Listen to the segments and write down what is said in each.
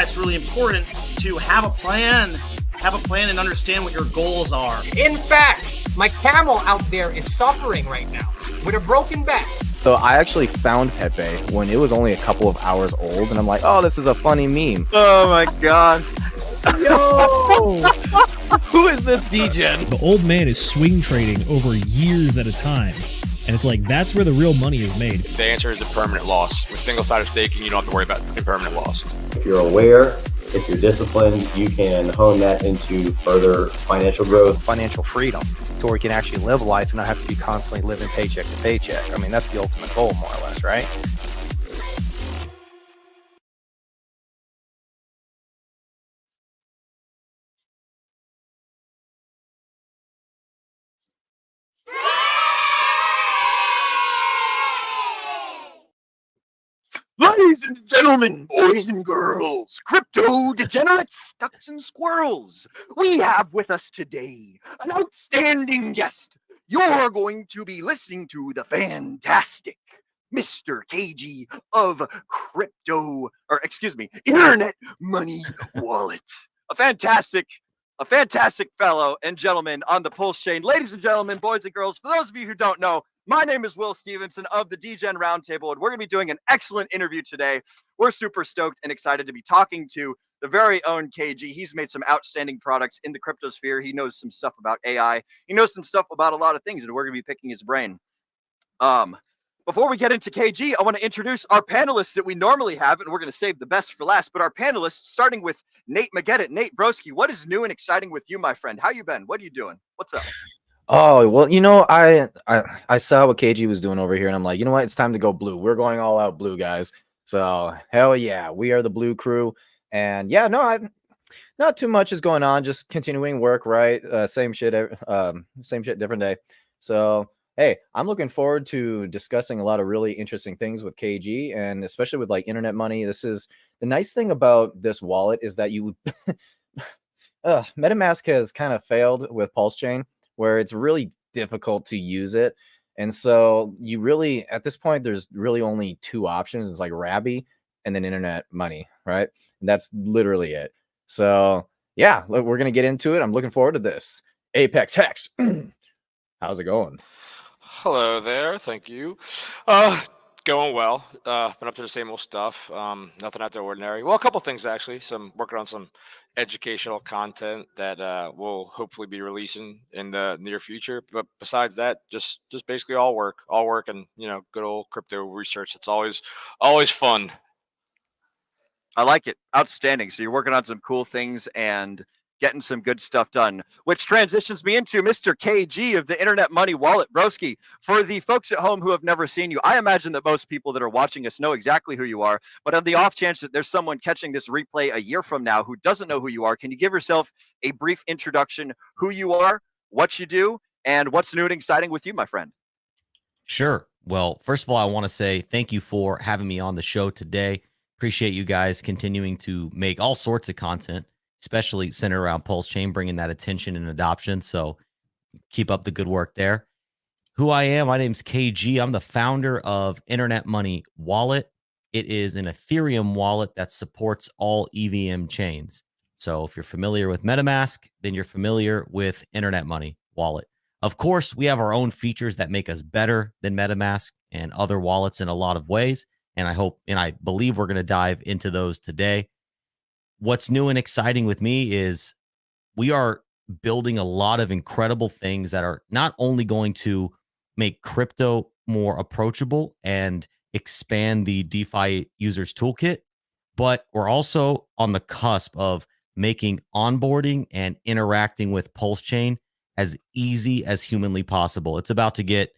it's really important to have a plan and understand what your goals are. In fact, my camel out there is suffering right now with a broken back. So I actually found Pepe when it was only a couple of hours old, and I'm like, oh, this is a funny meme. Oh my god. Yo! Who is this Degen? The old man is swing trading over years at a time. And it's like, that's where the real money is made. The answer is a permanent loss. With single-sided staking, you don't have to worry about impermanent loss. If you're aware, if you're disciplined, you can hone that into further financial growth. Financial freedom, to where you can actually live life and not have to be constantly living paycheck to paycheck. I mean, that's the ultimate goal, more or less, right? Ladies and gentlemen, boys and girls, crypto degenerates, ducks and squirrels, we have with us today an outstanding guest. You're going to be listening to the fantastic Mr. KG of Internet Money Wallet. A fantastic fellow and gentleman on the Pulse chain. Ladies and gentlemen, boys and girls, for those of you who don't know, my name is Will Stevenson of the Degen Roundtable, and we're going to be doing an excellent interview today. We're super stoked and excited to be talking to the very own KG. He's made some outstanding products in the crypto sphere. He knows some stuff about AI. He knows some stuff about a lot of things, and we're going to be picking his brain. Before we get into KG, I want to introduce our panelists that we normally have, and we're going to save the best for last. But our panelists, starting with Nate Mageddit. Nate Broski, what is new and exciting with you, my friend? How you been? What are you doing? What's up? Oh, well, you know, I saw what KG was doing over here, and I'm like, you know what? It's time to go blue. We're going all out blue, guys. So, hell yeah, we are the blue crew. And yeah, no, not too much is going on. Just continuing work, right? Same shit, different day. So, hey, I'm looking forward to discussing a lot of really interesting things with KG, and especially with like internet money. This is the nice thing about this wallet is that you MetaMask has kind of failed with Pulse Chain, where it's really difficult to use it. And so you really, at this point, there's really only two options. It's like Rabby and then internet money, right? And that's literally it. So yeah, look, we're going to get into it. I'm looking forward to this. Apex Hex. How's it going? Hello there. Thank you. Going well. Been up to the same old stuff. Nothing out of the ordinary. Well, a couple things actually. Working on some educational content that we'll hopefully be releasing in the near future. But besides that, just basically all work, and good old crypto research. It's always fun. I like it. Outstanding. So you're working on some cool things and getting some good stuff done, which transitions me into Mr. KG of the Internet Money Wallet. Broski, for the folks at home who have never seen you, I imagine that most people that are watching us know exactly who you are, but on the off chance that there's someone catching this replay a year from now who doesn't know who you are, can you give yourself a brief introduction, who you are, what you do, and what's new and exciting with you, my friend? Sure. Well, first of all, I want to say thank you for having me on the show today. Appreciate you guys continuing to make all sorts of content, especially centered around Pulse Chain, bringing that attention and adoption. So keep up the good work there. Who I am, my name's KG. I'm the founder of Internet Money Wallet. It is an Ethereum wallet that supports all EVM chains. So if you're familiar with MetaMask, then you're familiar with Internet Money Wallet. Of course, we have our own features that make us better than MetaMask and other wallets in a lot of ways. And I believe we're going to dive into those today. What's new and exciting with me is we are building a lot of incredible things that are not only going to make crypto more approachable and expand the DeFi users toolkit, but we're also on the cusp of making onboarding and interacting with Pulse Chain as easy as humanly possible. It's about to get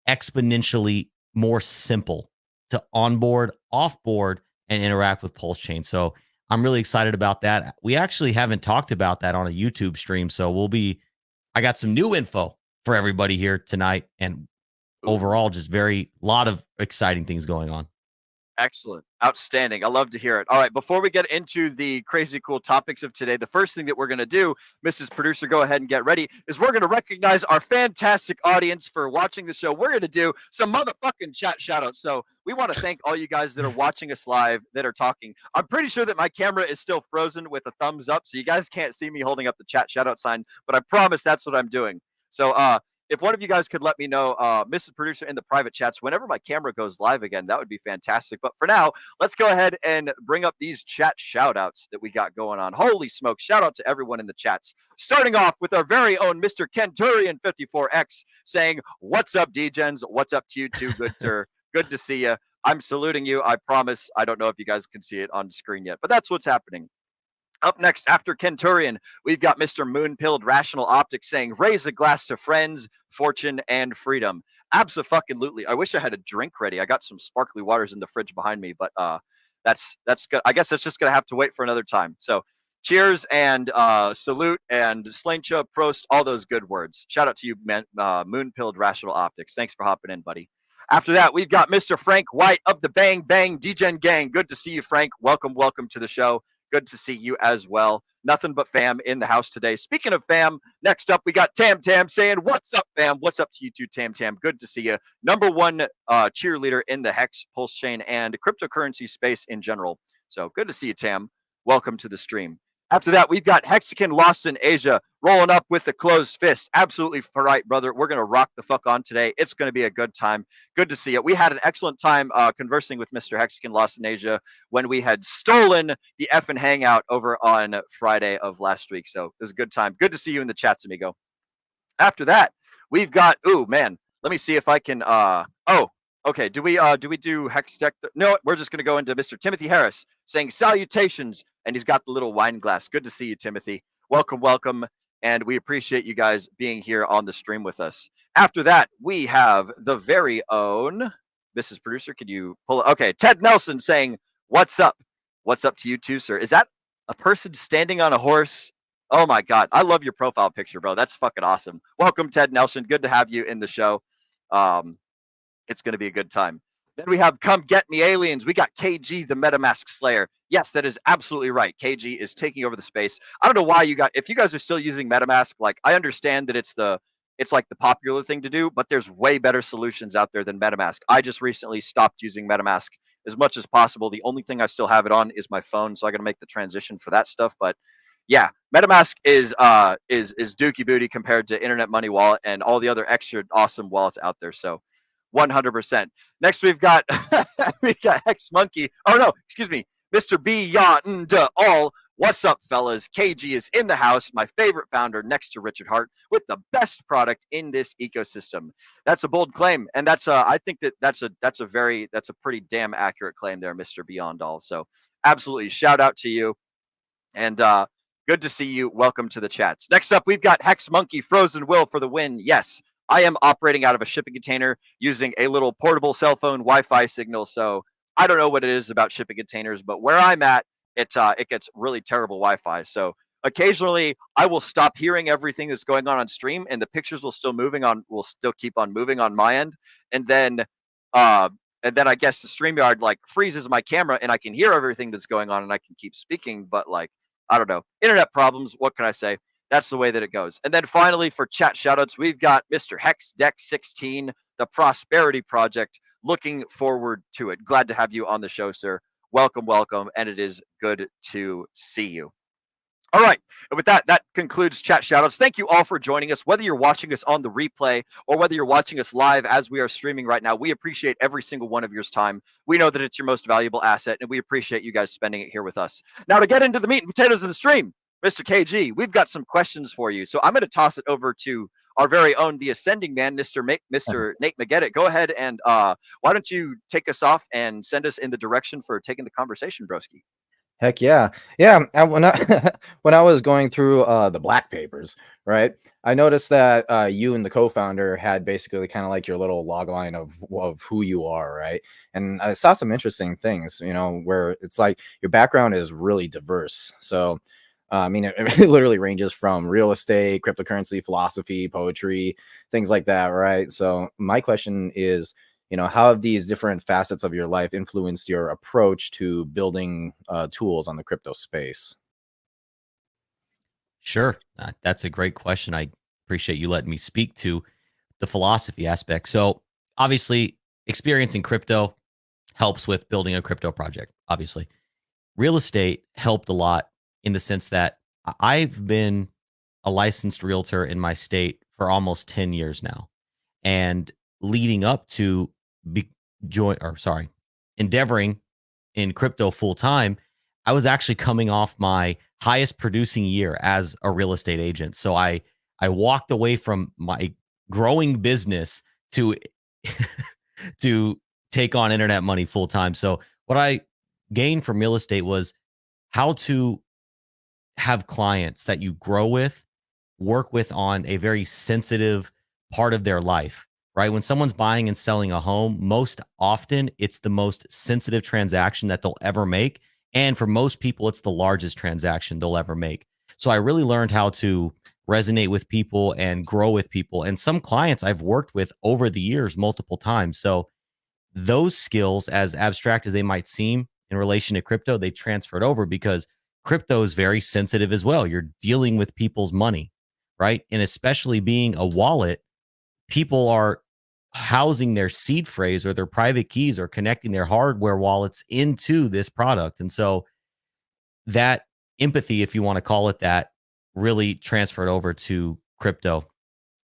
exponentially more simple to onboard, offboard, and interact with Pulse Chain. So I'm really excited about that. We actually haven't talked about that on a YouTube stream. So I got some new info for everybody here tonight. And overall, just lot of exciting things going on. Excellent. Outstanding. I love to hear it. All right. Before we get into the crazy cool topics of today, the first thing that we're going to do, Mrs. Producer, go ahead and get ready, is we're going to recognize our fantastic audience for watching the show. We're going to do some motherfucking chat shout outs. So we want to thank all you guys that are watching us live, that are talking. I'm pretty sure that my camera is still frozen with a thumbs up, so you guys can't see me holding up the chat shout out sign, but I promise that's what I'm doing. So, if one of you guys could let me know, Mrs. Producer, in the private chats, whenever my camera goes live again, that would be fantastic. But for now, let's go ahead and bring up these chat shout outs that we got going on. Holy smoke. Shout out to everyone in the chats. Starting off with our very own Mr. Kenturian54X saying, "What's up, Degens? What's up to you too, good sir? Good to see you. I'm saluting you. I promise. I don't know if you guys can see it on the screen yet, but that's what's happening." Up next, after Kenturian, we've got Mr. Moon-Pilled Rational Optics saying, "Raise a glass to friends, fortune, and freedom." Abso-fucking-lutely. I wish I had a drink ready. I got some sparkly waters in the fridge behind me, but that's good. I guess that's just gonna have to wait for another time. So, cheers and salute and Slancha, Prost, all those good words. Shout out to you, man, Moon-Pilled Rational Optics. Thanks for hopping in, buddy. After that, we've got Mr. Frank White of the Bang Bang Degen Gang. Good to see you, Frank. Welcome to the show. Good to see you as well. Nothing but fam in the house today. Speaking of fam, next up we got Tam Tam saying, "What's up, fam? What's up to you too, Tam Tam? Good to see you." Number one cheerleader in the Hex Pulse Chain and cryptocurrency space in general. So good to see you, Tam. Welcome to the stream. After that, we've got Hexagon Lost in Asia rolling up with the closed fist. Absolutely right, brother. We're going to rock the fuck on today. It's going to be a good time. Good to see you. We had an excellent time conversing with Mr. Hexagon Lost in Asia when we had stolen the effing hangout over on Friday of last week. So it was a good time. Good to see you in the chats, amigo. After that, we've got, ooh, man, let me see if I can, okay. Do we do Hex Deck? No, we're just going to go into Mr. Timothy Harris saying salutations, and he's got the little wine glass. Good to see you, Timothy. Welcome, and we appreciate you guys being here on the stream with us. After that, we have the very own Mrs. Producer. Could you pull it? Okay, Ted Nelson saying, "What's up? What's up to you too, sir?" Is that a person standing on a horse? Oh my God, I love your profile picture, bro. That's fucking awesome. Welcome, Ted Nelson. Good to have you in the show. It's going to be a good time. Then we have Come Get Me Aliens. We got KG, the MetaMask Slayer. Yes, that is absolutely right. KG is taking over the space. I don't know why if you guys are still using MetaMask, like I understand that it's like the popular thing to do, but there's way better solutions out there than MetaMask. I just recently stopped using MetaMask as much as possible. The only thing I still have it on is my phone, so I got to make the transition for that stuff. But yeah, MetaMask is dookie booty compared to Internet Money Wallet and all the other extra awesome wallets out there. So 100%. Next, we've got Hex Monkey. Oh no, excuse me, Mr. Beyond All. What's up, fellas? KG is in the house. My favorite founder, next to Richard Hart, with the best product in this ecosystem. That's a bold claim, and I think that's a pretty damn accurate claim there, Mr. Beyond All. So absolutely, shout out to you, and good to see you. Welcome to the chats. Next up, we've got Hex Monkey Frozen Will for the win. Yes, I am operating out of a shipping container using a little portable cell phone Wi-Fi signal. So I don't know what it is about shipping containers, but where I'm at, it gets really terrible Wi-Fi. So occasionally I will stop hearing everything that's going on stream, and the pictures will still keep on moving on my end. And then I guess the StreamYard like freezes my camera, and I can hear everything that's going on, and I can keep speaking. But like, I don't know, internet problems. What can I say? That's the way that it goes. And then finally, for chat shoutouts, we've got Mr. Hex Deck 16, the Prosperity Project. Looking forward to it. Glad to have you on the show, sir. Welcome, and it is good to see you. All right, and with that concludes chat shoutouts. Thank you all for joining us, whether you're watching us on the replay or whether you're watching us live as we are streaming right now. We appreciate every single one of your time. We know that it's your most valuable asset, and we appreciate you guys spending it here with us. Now, to get into the meat and potatoes of the stream, Mr. KG, we've got some questions for you. So I'm going to toss it over to our very own, the Ascending Man, Mr. Nate McGettit. Go ahead and why don't you take us off and send us in the direction for taking the conversation, broski? Heck yeah. Yeah. When I was going through the black papers, right, I noticed that you and the co-founder had basically kind of like your little log line of who you are, right? And I saw some interesting things, where it's like your background is really diverse. So I mean, it literally ranges from real estate, cryptocurrency, philosophy, poetry, things like that, right? So my question is, how have these different facets of your life influenced your approach to building tools on the crypto space? Sure. That's a great question. I appreciate you letting me speak to the philosophy aspect. So, obviously, experience in crypto helps with building a crypto project. Obviously, real estate helped a lot in the sense that I've been a licensed realtor in my state for almost 10 years now. And leading up to be endeavoring in crypto full time, I was actually coming off my highest producing year as a real estate agent. So I walked away from my growing business to to take on internet money full time. So what I gained from real estate was how to have clients that you grow with, work with on a very sensitive part of their life, right? When someone's buying and selling a home, most often it's the most sensitive transaction that they'll ever make. And for most people, it's the largest transaction they'll ever make. So I really learned how to resonate with people and grow with people. And some clients I've worked with over the years multiple times. So those skills, as abstract as they might seem in relation to crypto, they transferred over because crypto is very sensitive as well. You're dealing with people's money, right? And especially being a wallet, people are housing their seed phrase or their private keys or connecting their hardware wallets into this product. And so that empathy, if you want to call it that, really transferred over to crypto.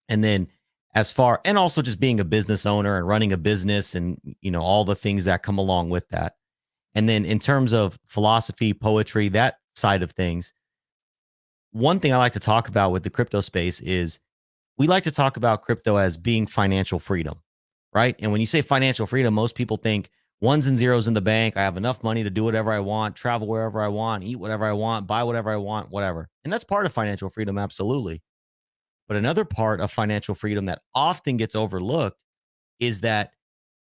And then and also just being a business owner and running a business and, all the things that come along with that. And then in terms of philosophy, poetry, that side of things, one thing I like to talk about with the crypto space is we like to talk about crypto as being financial freedom, right? And when you say financial freedom, most people think ones and zeros in the bank. I have enough money to do whatever I want, travel wherever I want, eat whatever I want, buy whatever I want, whatever. And that's part of financial freedom, absolutely. But another part of financial freedom that often gets overlooked is that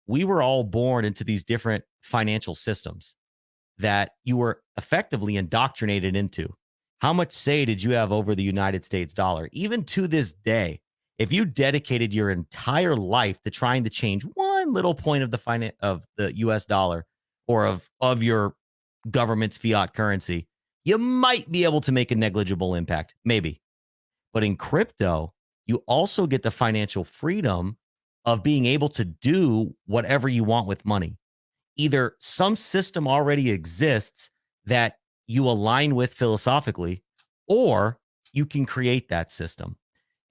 we were all born into these different financial systems that you were effectively indoctrinated into. How much say did you have over the United States dollar? Even to this day, if you dedicated your entire life to trying to change one little point of the US dollar or of your government's fiat currency, you might be able to make a negligible impact, maybe. But in crypto, you also get the financial freedom of being able to do whatever you want with money. Either some system already exists that you align with philosophically, or you can create that system.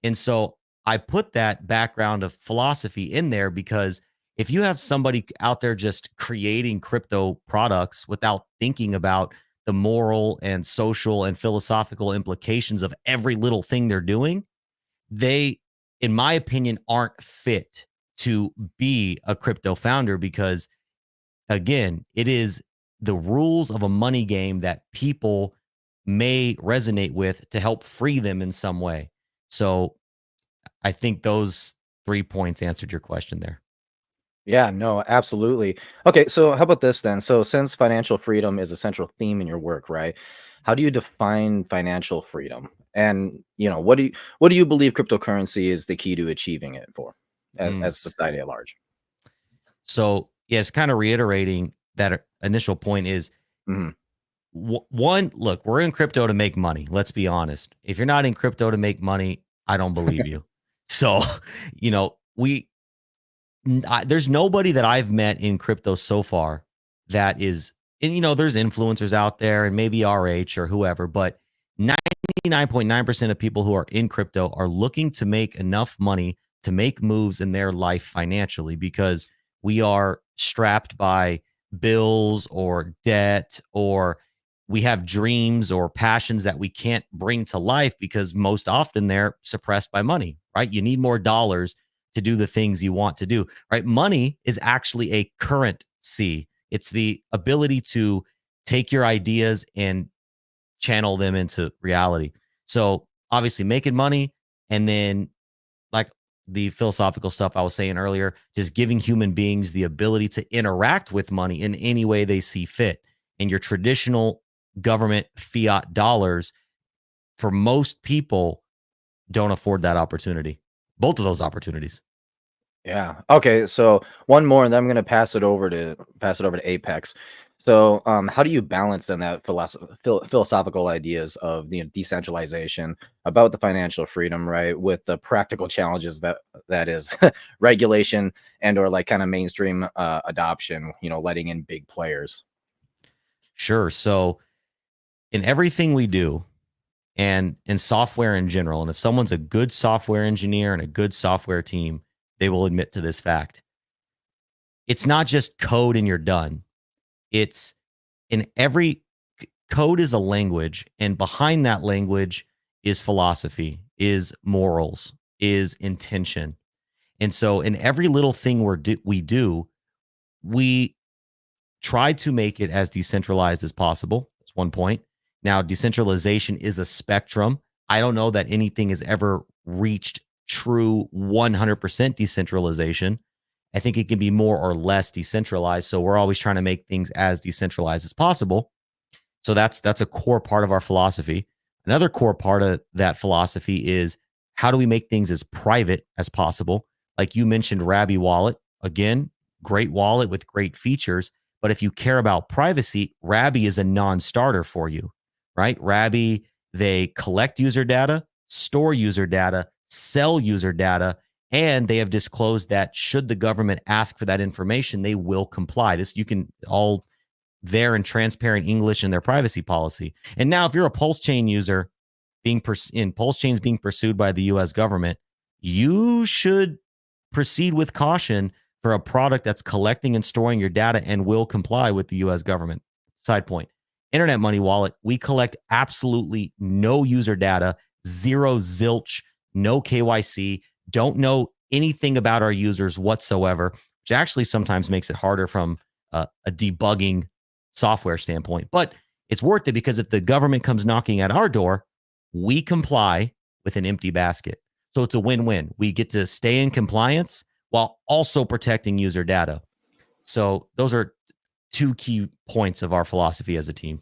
And so I put that background of philosophy in there because if you have somebody out there just creating crypto products without thinking about the moral and social and philosophical implications of every little thing they're doing, they, in my opinion, aren't fit to be a crypto founder because, again, it is the rules of a money game that people may resonate with to help free them in some way. So I think those 3 points answered your question there. Yeah, no, absolutely. Okay, so how about this then? So since financial freedom is a central theme in your work, right? How do you define financial freedom? And what do you believe cryptocurrency is the key to achieving it for as society at large? So yes, kind of reiterating that initial point is Mhm. one, look, we're in crypto to make money. Let's be honest. If you're not in crypto to make money, I don't believe you. So, there's nobody that I've met in crypto so far that is, and there's influencers out there and maybe RH or whoever, but 99.9% of people who are in crypto are looking to make enough money to make moves in their life financially because we are strapped by bills or debt, or we have dreams or passions that we can't bring to life because most often they're suppressed by money, right? You need more dollars to do the things you want to do, right? Money is actually a currency. It's the ability to take your ideas and channel them into reality. So obviously making money, and then like the philosophical stuff I was saying earlier, just giving human beings the ability to interact with money in any way they see fit. And your traditional government fiat dollars, for most people, don't afford that opportunity. Both of those opportunities. Yeah. Okay. So one more, and then I'm gonna pass it over to Apex. So, how do you balance then that philosophical ideas of decentralization about the financial freedom, right, with the practical challenges that is regulation and or like kind of mainstream adoption, letting in big players? Sure. So in everything we do, and in software in general, and if someone's a good software engineer and a good software team, they will admit to this fact. It's not just code and you're done. It's in every code is a language, and behind that language is philosophy, is morals, is intention. And so in every little thing we do, we try to make it as decentralized as possible. That's one point. Now, decentralization is a spectrum. I don't know that anything has ever reached true 100% decentralization. I think it can be more or less decentralized. So we're always trying to make things as decentralized as possible. So that's a core part of our philosophy. Another core part of that philosophy is how do we make things as private as possible? Like you mentioned, Rabby Wallet. Again, great wallet with great features. But if you care about privacy, Rabby is a non-starter for you, right? Rabby, they collect user data, store user data, sell user data, and they have disclosed that should the government ask for that information, they will comply. This you can all there in transparent English in their privacy policy. And now if you're a Pulse Chain user being in Pulse Chains being pursued by the US government, you should proceed with caution for a product that's collecting and storing your data and will comply with the US government. Side point. Internet Money Wallet, we collect absolutely no user data, zero zilch, no KYC, don't know anything about our users whatsoever, which actually sometimes makes it harder from a debugging software standpoint. But it's worth it because if the government comes knocking at our door, we comply with an empty basket. So it's a win-win. We get to stay in compliance while also protecting user data. So those are two key points of our philosophy as a team.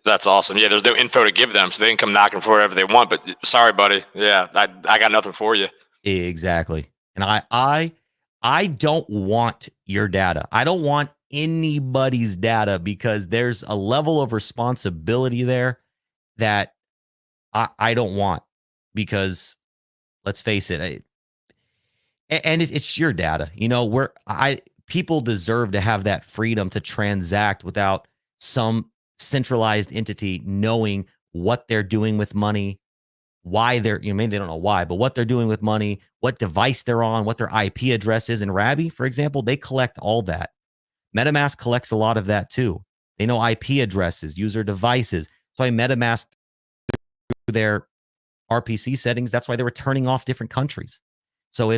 That's awesome. Yeah, there's no info to give them, so they can come knocking for whatever they want. But sorry, buddy. Yeah, I got nothing for you. Exactly. And I don't want your data. I don't want anybody's data because there's a level of responsibility there that I don't want, because let's face it, and it's your data. People deserve to have that freedom to transact without some centralized entity knowing what they're doing with money, why maybe they don't know why, but what they're doing with money, what device they're on, what their IP address is. And Rabby, for example, they collect all that. MetaMask collects a lot of that too. They know IP addresses, user devices. So MetaMask through their RPC settings, that's why they were turning off different countries. So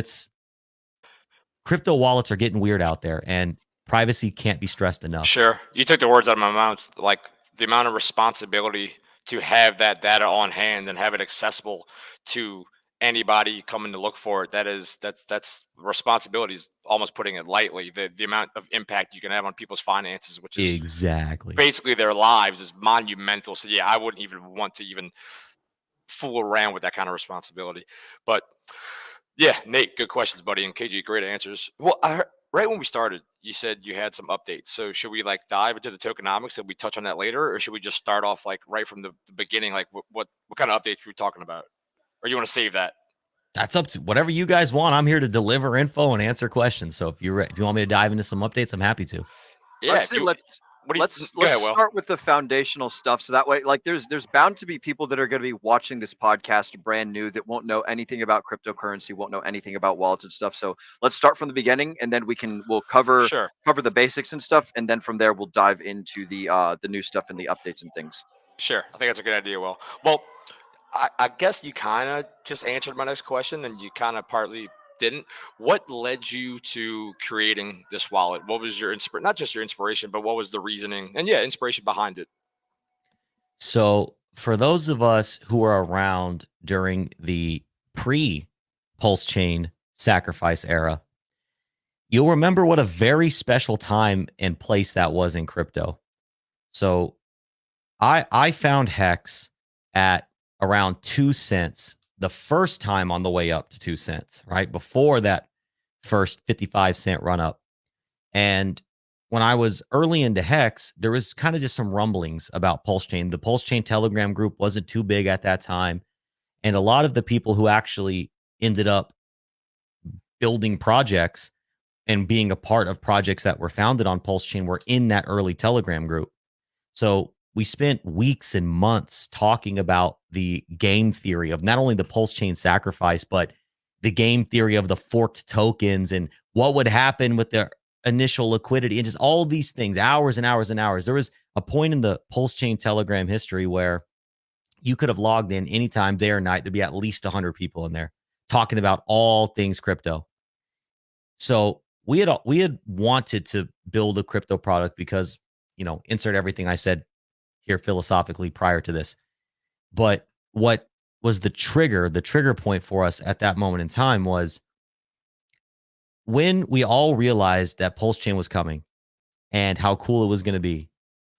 crypto wallets are getting weird out there, and privacy can't be stressed enough. Sure. You took the words out of my mouth. Like the amount of responsibility to have that data on hand and have it accessible to anybody coming to look for it. That's responsibilities, almost putting it lightly. The amount of impact you can have on people's finances, which is exactly basically their lives, is monumental. So yeah, I wouldn't even want to even fool around with that kind of responsibility. But yeah, Nate, good questions, buddy. And KG, great answers. Well, right when we started, you said you had some updates. So should we dive into the tokenomics and we touch on that later, or should we just start off right from the beginning? Like what kind of updates are we talking about? Or you want to save that? That's up to whatever you guys want. I'm here to deliver info and answer questions. So if you want me to dive into some updates, I'm happy to. Yeah. Let's start with the foundational stuff. So that way, there's bound to be people that are going to be watching this podcast brand new that won't know anything about cryptocurrency, won't know anything about wallets and stuff. So let's start from the beginning, and then we'll cover the basics and stuff, and then from there we'll dive into the new stuff and the updates and things. Sure, I think that's a good idea. Well, I guess you kind of just answered my next question, and you kind of partly didn't. What led you to creating this wallet? What was your not just your inspiration, but what was the reasoning and inspiration behind it? So for those of us who are around during the pre-Pulse Chain sacrifice era, you'll remember what a very special time and place that was in crypto. So I found Hex at around 2 cents the first time on the way up to 2 cents, right? Before that first 55-cent run up. And when I was early into Hex, there was kind of just some rumblings about Pulse Chain. The Pulse Chain Telegram group wasn't too big at that time. And a lot of the people who actually ended up building projects and being a part of projects that were founded on Pulse Chain were in that early Telegram group. So we spent weeks and months talking about the game theory of not only the Pulse Chain sacrifice, but the game theory of the forked tokens and what would happen with the initial liquidity and just all these things, hours and hours and hours. There was a point in the Pulse Chain Telegram history where you could have logged in anytime, day or night. There'd be at least 100 people in there talking about all things crypto. So we had wanted to build a crypto product because, you know, insert everything I said here philosophically prior to this. But what was the trigger point for us at that moment in time was when we all realized that Pulse Chain was coming and how cool it was going to be.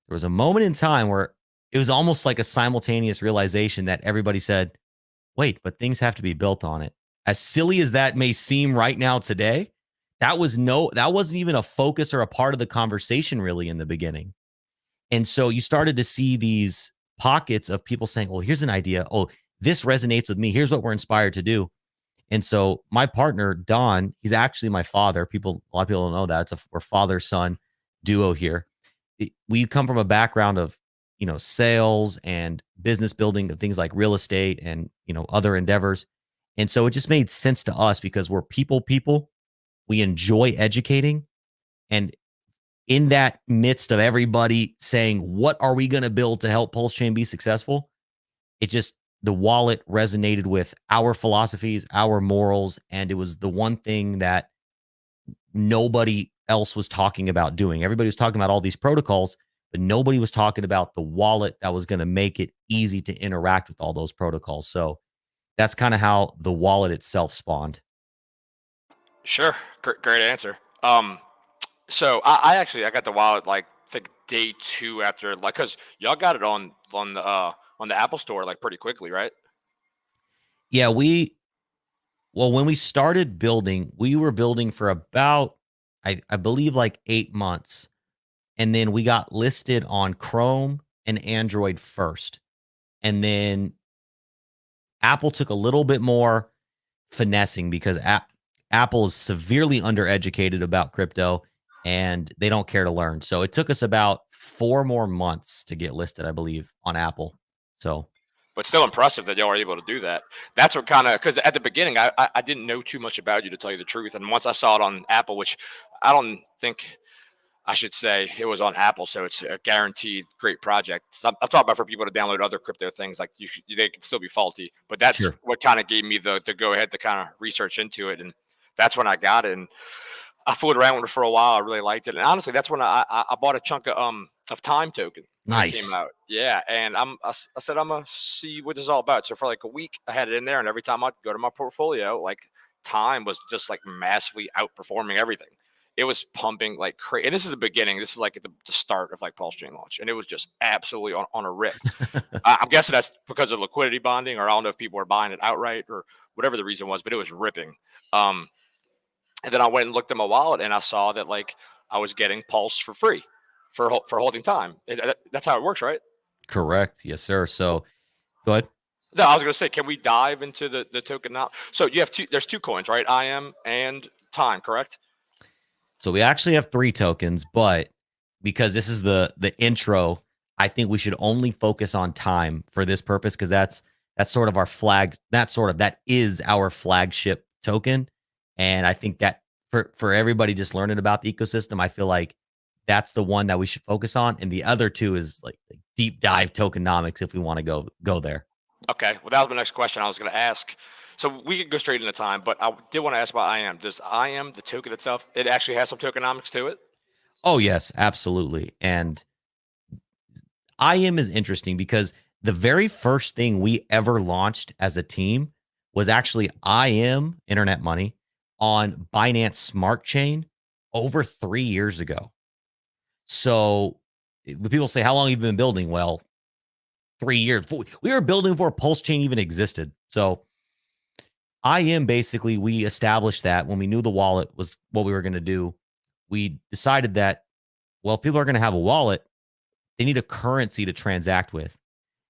There was a moment in time where it was almost like a simultaneous realization that everybody said, wait, but things have to be built on it. As silly as that may seem right now today, that wasn't even a focus or a part of the conversation really in the beginning. And so you started to see these pockets of people saying, well, here's an idea. Oh, this resonates with me. Here's what we're inspired to do. And so my partner, Don, he's actually my father. A lot of people don't know that. We're father-son duo here. We come from a background of, you know, sales and business building of things like real estate and, you know, other endeavors. And so it just made sense to us because we're people. We enjoy educating. And in that midst of everybody saying, what are we going to build to help Pulse Chain be successful? The wallet resonated with our philosophies, our morals, and it was the one thing that nobody else was talking about doing. Everybody was talking about all these protocols, but nobody was talking about the wallet that was going to make it easy to interact with all those protocols. So that's kind of how the wallet itself spawned. Sure. Great answer. So I got the wallet like I think day 2 after, like, cause y'all got it on the Apple Store like pretty quickly, right? Yeah, when we started building, we were building for about I believe like 8 months. And then we got listed on Chrome and Android first. And then Apple took a little bit more finessing because Apple is severely undereducated about crypto and they don't care to learn. So it took us about 4 more months to get listed, I believe, on Apple. So, but still impressive that y'all were able to do that. That's what kind of, because at the beginning, I didn't know too much about you, to tell you the truth. And once I saw it on Apple, which I don't think I should say it was on Apple, so it's a guaranteed great project. So I'm talking about for people to download other crypto things, like they can still be faulty. But that's Sure. what kind of gave me the go ahead to kind of research into it. And that's when I got it. And I fooled around with it for a while. I really liked it. And honestly, that's when I bought a chunk of time token. Nice. Came out. Yeah. And I said, I'm going to see what this is all about. So for like a week, I had it in there. And every time I'd go to my portfolio, like time was just like massively outperforming everything. It was pumping like crazy. And this is the beginning. This is like at the start of like Pulse Chain launch. And it was just absolutely on a rip. I'm guessing that's because of liquidity bonding, or I don't know if people were buying it outright or whatever the reason was, but it was ripping. And then I went and looked at my wallet and I saw that like I was getting Pulse for free for holding time. That's how it works, right? Correct. Yes, sir. So go ahead. No, I was going to say, can we dive into the token now? So you have there's 2 coins, right? IM and time, correct? So we actually have 3 tokens, but because this is the intro, I think we should only focus on time for this purpose, because that's sort of our flag. That is our flagship token. And I think that for everybody just learning about the ecosystem, I feel like that's the one that we should focus on. And the other 2 is like deep dive tokenomics if we want to go there. Okay. Well, that was my next question I was going to ask. So we could go straight into time, but I did want to ask about IM. Does IM, the token itself, it actually has some tokenomics to it? Oh, yes, absolutely. And IM is interesting because the very first thing we ever launched as a team was actually IM, Internet Money, on Binance Smart Chain over 3 years ago. So when people say, how long have you been building? Well, 3 years. We were building before Pulse Chain even existed. So IM, basically, we established that when we knew the wallet was what we were going to do, we decided that, well, if people are going to have a wallet, they need a currency to transact with.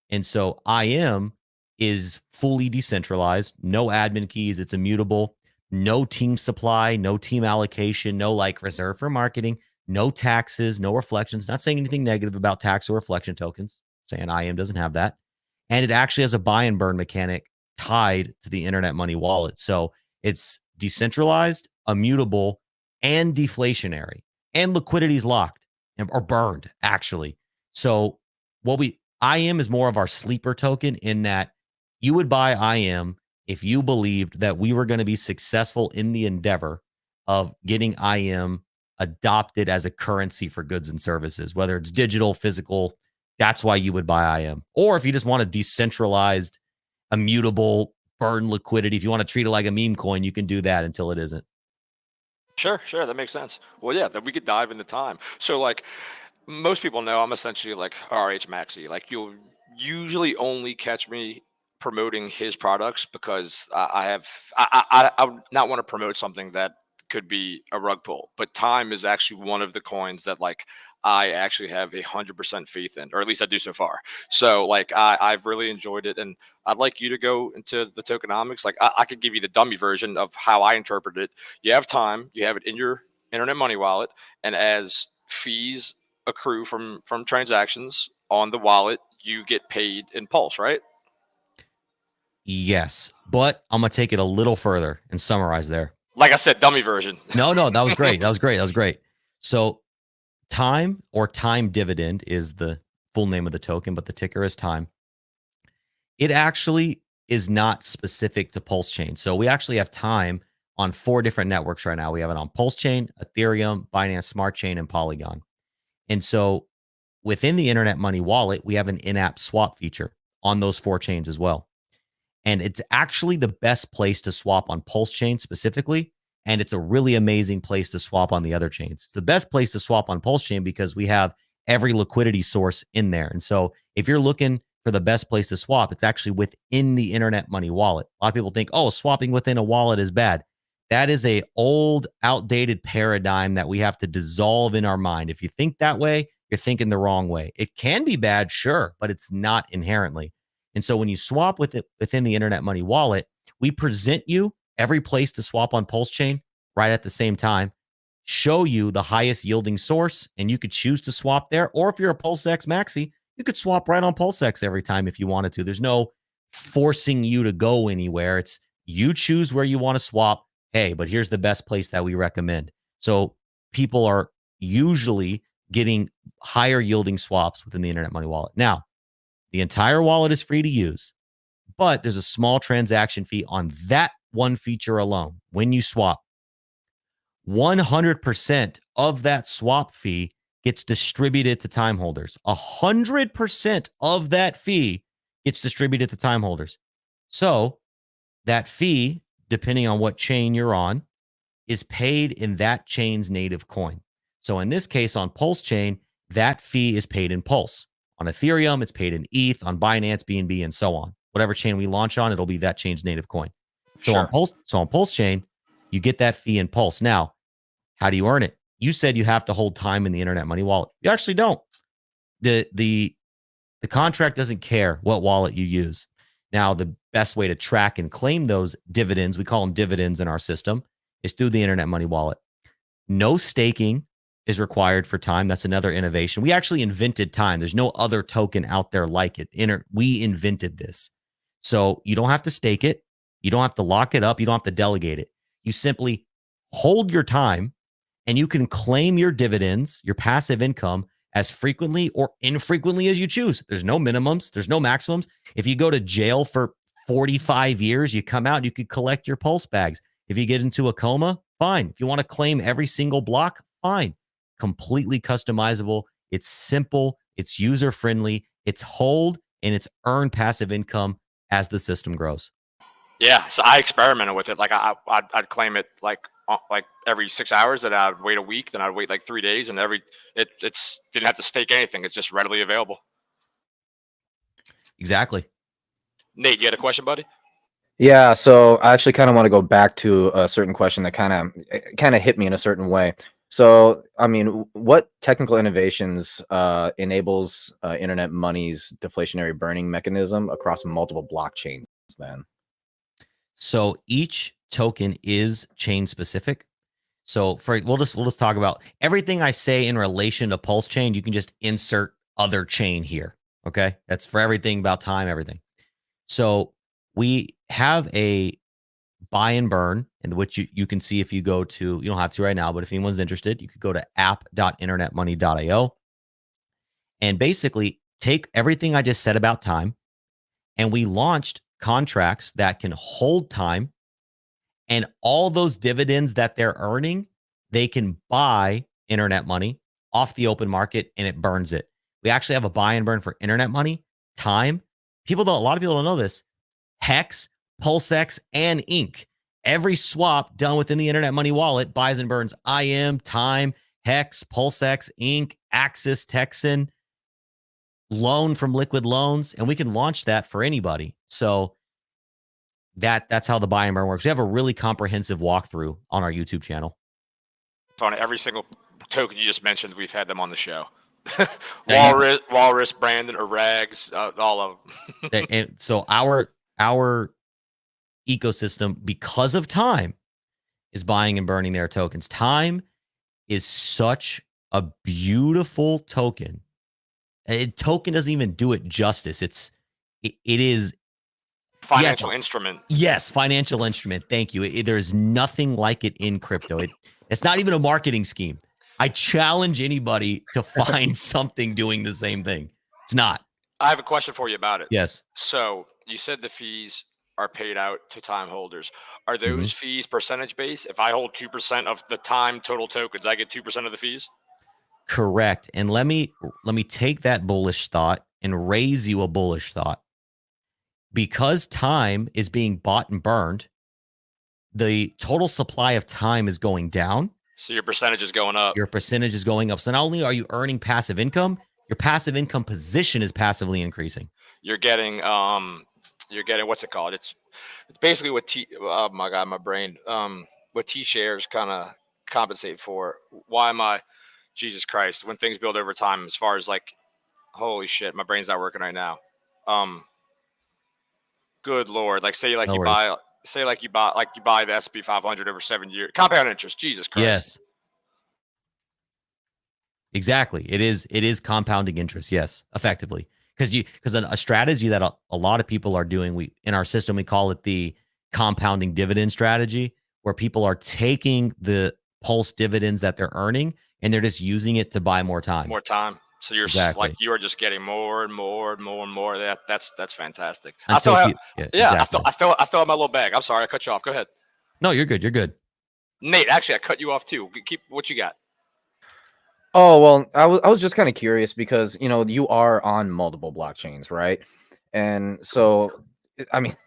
And so IM is fully decentralized, no admin keys, it's immutable, no team supply, no team allocation, no like reserve for marketing, no taxes, no reflections. Not saying anything negative about tax or reflection tokens, saying IM doesn't have that. And it actually has a buy and burn mechanic tied to the internet money wallet. So it's decentralized, immutable, and deflationary, and liquidity is locked or burned, actually. So IM is more of our sleeper token in that you would buy IM if you believed that we were going to be successful in the endeavor of getting IM adopted as a currency for goods and services, whether it's digital, physical. That's why you would buy IM. Or if you just want a decentralized, immutable, burn liquidity, if you want to treat it like a meme coin, you can do that until it isn't. Sure, that makes sense. Well, yeah, then we could dive into time. So, like, most people know I'm essentially like RH Maxi. Like, you'll usually only catch me promoting his products because I would not want to promote something that could be a rug pull. But time is actually one of the coins that like I actually have 100% faith in, or at least I do so far. So like I've really enjoyed it, and I'd like you to go into the tokenomics. Like I could give you the dummy version of how I interpret it. You have time, you have it in your internet money wallet, and as fees accrue from transactions on the wallet, you get paid in Pulse, right? Yes, but I'm going to take it a little further and summarize there. Like I said, dummy version. No, that was great. That was great. So time, or time dividend, is the full name of the token, but the ticker is time. It actually is not specific to Pulse Chain. So we actually have time on 4 different networks right now. We have it on Pulse Chain, Ethereum, Binance Smart Chain, and Polygon. And so within the Internet Money Wallet, we have an in-app swap feature on those 4 chains as well. And it's actually the best place to swap on Pulse Chain specifically. And it's a really amazing place to swap on the other chains. It's the best place to swap on Pulse Chain because we have every liquidity source in there. And so if you're looking for the best place to swap, it's actually within the Internet Money Wallet. A lot of people think, oh, swapping within a wallet is bad. That is a old, outdated paradigm that we have to dissolve in our mind. If you think that way, you're thinking the wrong way. It can be bad, sure, but it's not inherently. And so when you swap with it within the Internet Money Wallet, we present you every place to swap on Pulse Chain right at the same time, show you the highest yielding source, and you could choose to swap there. Or if you're a PulseX Maxi, you could swap right on PulseX every time if you wanted to. There's no forcing you to go anywhere. It's you choose where you want to swap. Hey, but here's the best place that we recommend. So people are usually getting higher yielding swaps within the Internet Money Wallet. Now, the entire wallet is free to use, but there's a small transaction fee on that one feature alone. When you swap, 100% of that swap fee gets distributed to time holders. 100% of that fee gets distributed to time holders. So that fee, depending on what chain you're on, is paid in that chain's native coin. So in this case, on Pulse Chain, that fee is paid in Pulse. On Ethereum, it's paid in ETH, on Binance, BNB, and so on. Whatever chain we launch on, it'll be that chain's native coin. So Sure. on Pulse Chain, you get that fee in Pulse. Now, how do you earn it? You said you have to hold time in the Internet Money Wallet. You actually don't. The contract doesn't care what wallet you use. Now, the best way to track and claim those dividends, we call them dividends in our system, is through the Internet Money Wallet. No staking is required for time. That's another innovation. We actually invented time. There's no other token out there like it. We invented this. So you don't have to stake it. You don't have to lock it up. You don't have to delegate it. You simply hold your time, and you can claim your dividends, your passive income, as frequently or infrequently as you choose. There's no minimums. There's no maximums. If you go to jail for 45 years, you come out and you could collect your Pulse bags. If you get into a coma, fine. If you want to claim every single block, fine. Completely customizable. It's simple. It's user-friendly. It's hold, and it's earn passive income as the system grows. Yeah, so I experimented with it. Like I'd claim it like every 6 hours. Then I'd wait a week. Then I'd wait like 3 days, and it's didn't have to stake anything. It's just readily available. Exactly. Nate, you had a question, buddy? Yeah, so I actually kind of want to go back to a certain question that kind of hit me in a certain way. So, I mean, what technical innovations enables internet money's deflationary burning mechanism across multiple blockchains then? So each token is chain specific. So we'll just talk about everything I say in relation to Pulse Chain. You can just insert other chain here. Okay, that's for everything about time, everything. So we have a buy and burn, in which you can see if you go to, you don't have to right now, but if anyone's interested, you could go to app.internetmoney.io and basically take everything I just said about time, and we launched contracts that can hold time, and all those dividends that they're earning, they can buy internet money off the open market and it burns it. We actually have a buy and burn for internet money, time. A lot of people don't know this. Hex, PulseX, and Ink. Every swap done within the internet money wallet buys and burns IM, time, Hex, PulseX, Ink, Axis, Texan, loan from Liquid Loans, and we can launch that for anybody. So that's how the buy and burn works. We have a really comprehensive walkthrough on our YouTube channel. On every single token you just mentioned, we've had them on the show. Yeah, Walrus, Brandon, or Rags, all of them. And so our ecosystem, because of time, is buying and burning their tokens. Time is such a beautiful token. A token doesn't even do it justice. It is Financial instrument. Yes, financial instrument. Thank you. There's nothing like it in crypto. It's not even a marketing scheme. I challenge anybody to find something doing the same thing. It's not. I have a question for you about it. Yes. So you said the fees are paid out to time holders. Are those fees percentage based? If I hold 2% of the time total tokens, I get 2% of the fees? Correct. And let me take that bullish thought and raise you a bullish thought. Because time is being bought and burned, the total supply of time is going down. So your percentage is going up. Your percentage is going up. So not only are you earning passive income, your passive income position is passively increasing. You're getting what's it called? It's basically what oh my God, my brain. What T shares kind of compensate for. Why am I, Jesus Christ, when things build over time, as far as like, holy shit, my brain's not working right now. Good Lord. Like say like No you worries. buy the SP 500 over 7 years. Compound interest. Jesus Christ. Yes. Exactly. It is compounding interest. Yes, effectively. Because a strategy that a lot of people are doing, in our system, we call it the compounding dividend strategy, where people are taking the pulse dividends that they're earning and they're just using it to buy more time. More time. So you're Exactly. like you are just getting more and more and more and more. That's fantastic. Exactly. I still have my little bag. I'm sorry, I cut you off. Go ahead. No, you're good. You're good. Nate, actually, I cut you off too. Keep what you got. Oh, well, I was just kind of curious because, you are on multiple blockchains, right? And so, I mean,